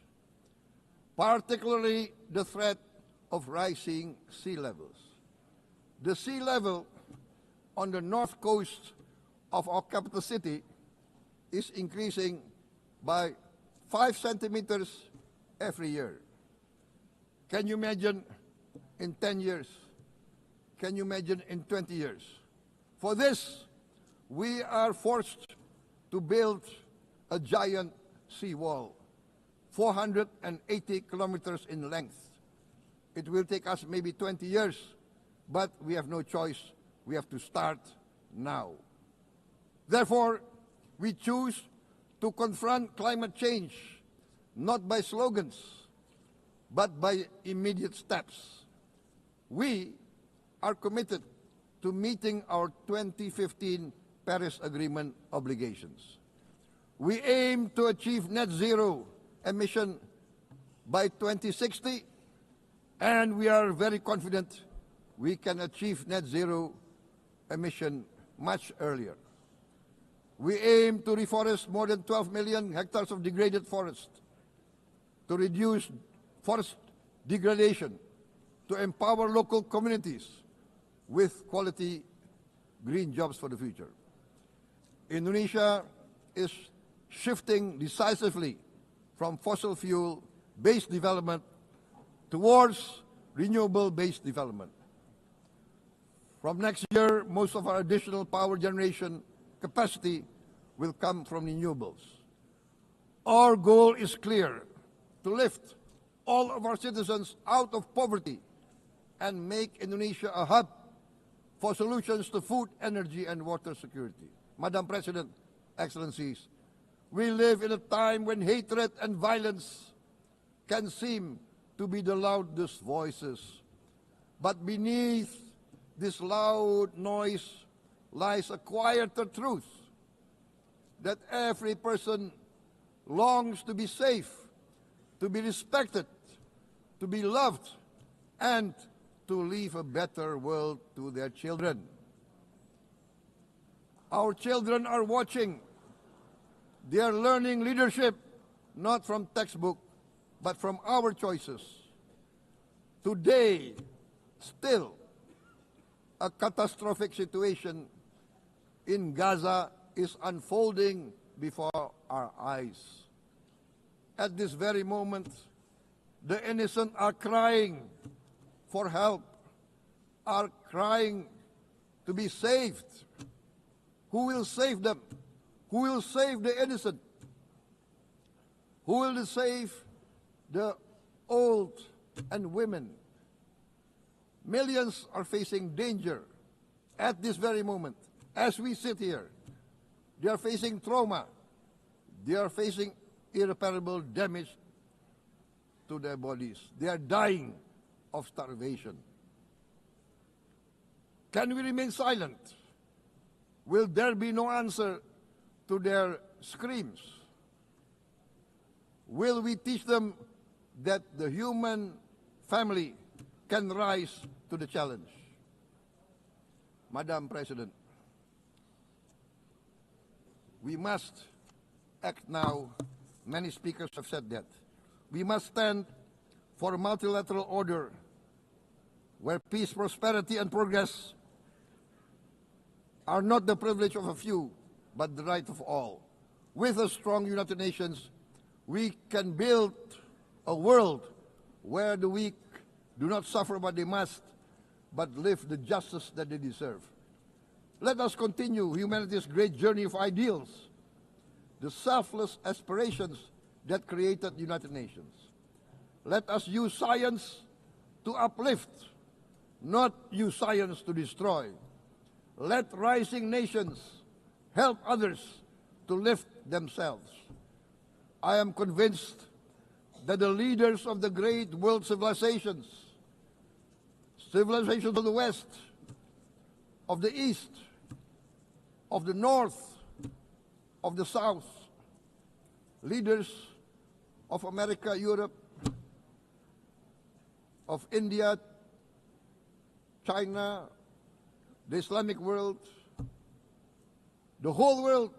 particularly the threat of rising sea levels. The sea level on the north coast of our capital city is increasing by 5 centimeters every year. Can you imagine in 10 years? Can you imagine in 20 years? For this, we are forced to build a giant seawall, 480 kilometers in length. It will take us maybe 20 years, but we have no choice. We have to start now. Therefore, we choose to confront climate change, not by slogans, but by immediate steps. We are committed to meeting our 2015 Paris Agreement obligations. We aim to achieve net zero emission by 2060, and we are very confident we can achieve net zero emission much earlier. We aim to reforest more than 12 million hectares of degraded forest, to reduce forest degradation, to empower local communities with quality green jobs for the future. Indonesia is shifting decisively from fossil fuel-based development towards renewable-based development. From next year, most of our additional power generation capacity will come from renewables. Our goal is clear: to lift all of our citizens out of poverty and make Indonesia a hub for solutions to food, energy, and water security. Madam President, Excellencies, we live in a time when hatred and violence can seem to be the loudest voices. But beneath this loud noise lies a quieter truth, that every person longs to be safe, to be respected, to be loved, and to leave a better world to their children. Our children are watching. They are learning leadership, not from textbook, but from our choices. Today, still, a catastrophic situation in Gaza is unfolding before our eyes. At this very moment, the innocent are crying for help, are crying to be saved. Who will save them? Who will save the innocent? Who will save the old and women? Millions are facing danger at this very moment. As we sit here, they are facing trauma. They are facing irreparable damage to their bodies. They are dying of starvation. Can we remain silent? Will there be no answer to their screams? Will we teach them that the human family can rise to the challenge? Madam President, we must act now. Many speakers have said that. We must stand for a multilateral order where peace, prosperity, and progress are not the privilege of a few, but the right of all. With a strong United Nations, we can build a world where the weak do not suffer what they must, but live the justice that they deserve. Let us continue humanity's great journey of ideals, the selfless aspirations that created the United Nations. Let us use science to uplift, not use science to destroy. Let rising nations help others to lift themselves. I am convinced that the leaders of the great world civilizations of the West, of the East, of the North, of the South, leaders of America, Europe, of India, China, the Islamic world, the whole world,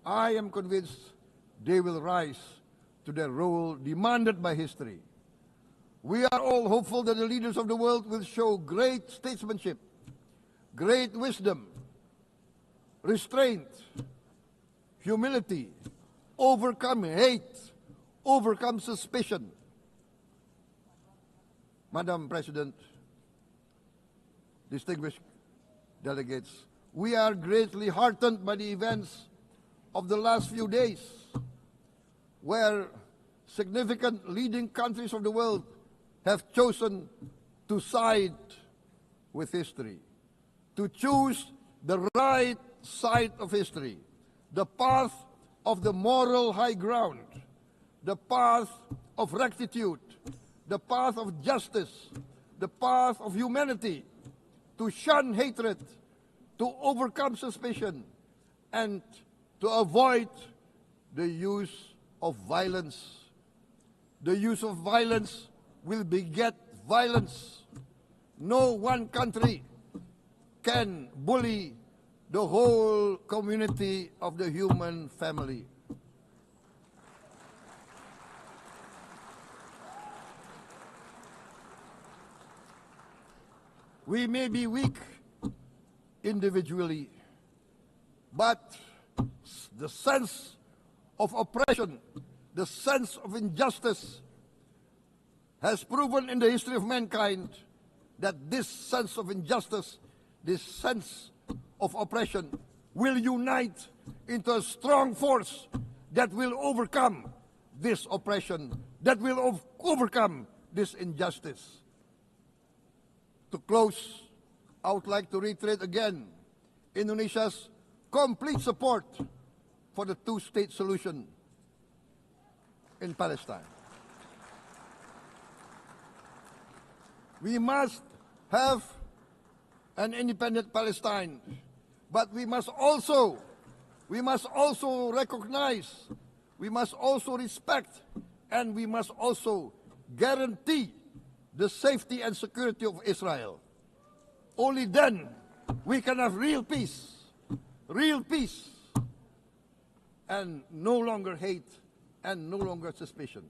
I am convinced they will rise to the role demanded by history. We are all hopeful that the leaders of the world will show great statesmanship, great wisdom, restraint, humility, overcome hate, overcome suspicion. Madam President, distinguished delegates, we are greatly heartened by the events of the last few days, where significant leading countries of the world have chosen to side with history, to choose the right side of history, the path of the moral high ground, the path of rectitude, the path of justice, the path of humanity, to shun hatred, to overcome suspicion, and to avoid the use of violence. The use of violence will beget violence. No one country can bully the whole community of the human family. We may be weak individually, but the sense of oppression, the sense of injustice has proven in the history of mankind that this sense of injustice, this sense of oppression will unite into a strong force that will overcome this oppression, that will overcome this injustice. To close, I would like to reiterate again Indonesia's complete support for the two-state solution in Palestine. We must have an independent Palestine, but we must also recognize, we must also respect, and we must also guarantee the safety and security of Israel. Only then we can have real peace, and no longer hate and no longer suspicion.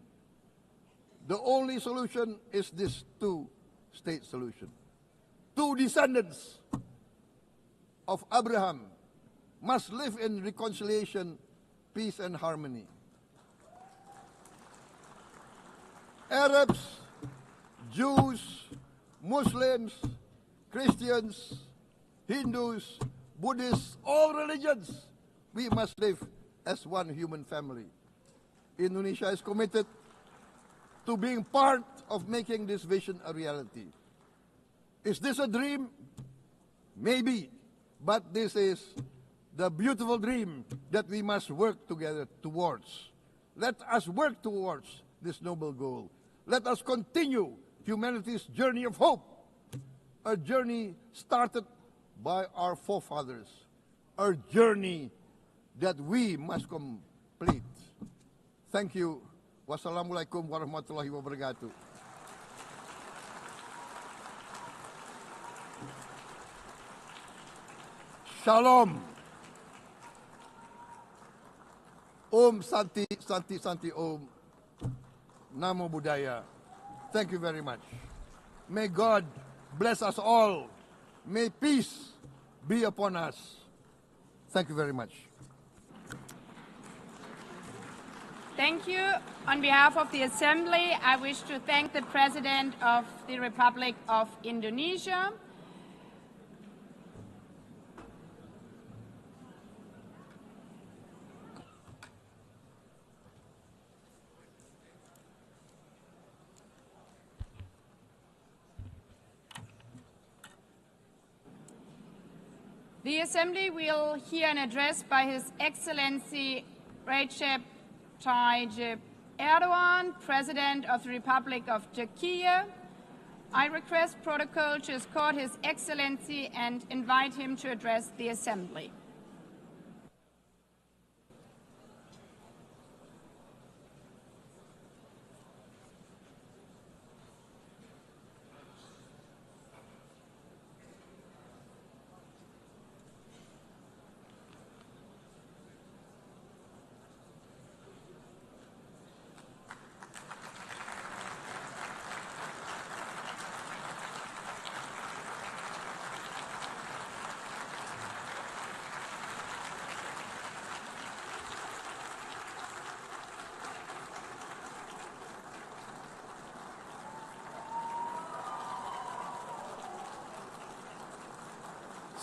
The only solution is this two-state solution. Two descendants of Abraham must live in reconciliation, peace, and harmony. Arabs, Jews, Muslims, Christians, Hindus, Buddhists, all religions, we must live as one human family. Indonesia is committed to being part of making this vision a reality. Is this a dream? Maybe, but this is the beautiful dream that we must work together towards. Let us work towards this noble goal. Let us continue humanity's journey of hope, a journey started by our forefathers, a journey that we must complete. Thank you. Wassalamualaikum warahmatullahi wabarakatuh. Shalom. Om Santi, Santi, Santi Om. Namo Buddhaya. Thank you very much. May God bless us all. May peace be upon us. Thank you very much. Thank you. On behalf of the Assembly, I wish to thank the President of the Republic of Indonesia. The Assembly will hear an address by His Excellency Recep Tayyip Erdogan, President of the Republic of Turkey. I request protocol to escort His Excellency and invite him to address the Assembly.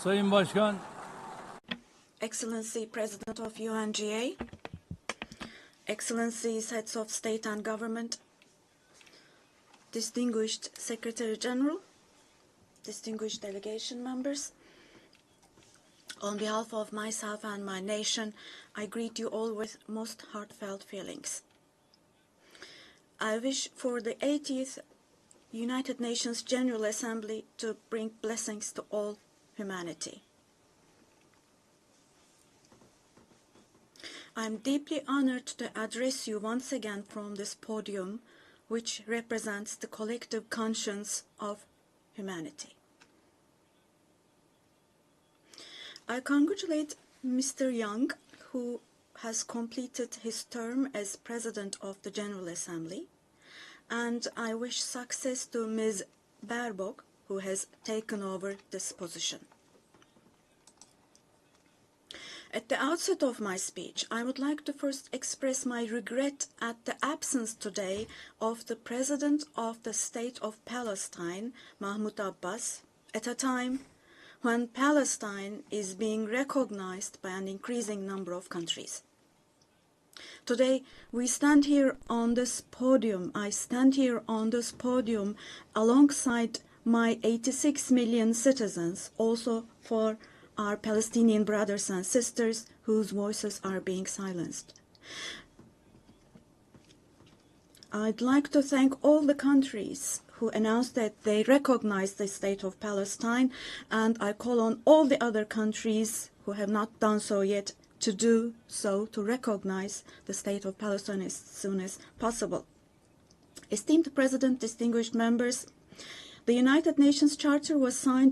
Sayın Başkan, Excellency President of UNGA, Excellencies Heads of State and Government, Distinguished Secretary General, distinguished delegation members, on behalf of myself and my nation, I greet you all with most heartfelt feelings. I wish for the 80th United Nations General Assembly to bring blessings to all humanity. I am deeply honored to address you once again from this podium, which represents the collective conscience of humanity. I congratulate Mr. Young, who has completed his term as President of the General Assembly, and I wish success to Ms. Baerbock, who has taken over this position. At the outset of my speech, I would like to first express my regret at the absence today of the President of the State of Palestine, Mahmoud Abbas, at a time when Palestine is being recognized by an increasing number of countries. Today, we stand here on this podium. I stand here on this podium alongside my 86 million citizens, also for our Palestinian brothers and sisters whose voices are being silenced. I'd like to thank all the countries who announced that they recognize the state of Palestine, and I call on all the other countries who have not done so yet to do so, to recognize the state of Palestine as soon as possible. Esteemed President, distinguished members, the United Nations Charter was signed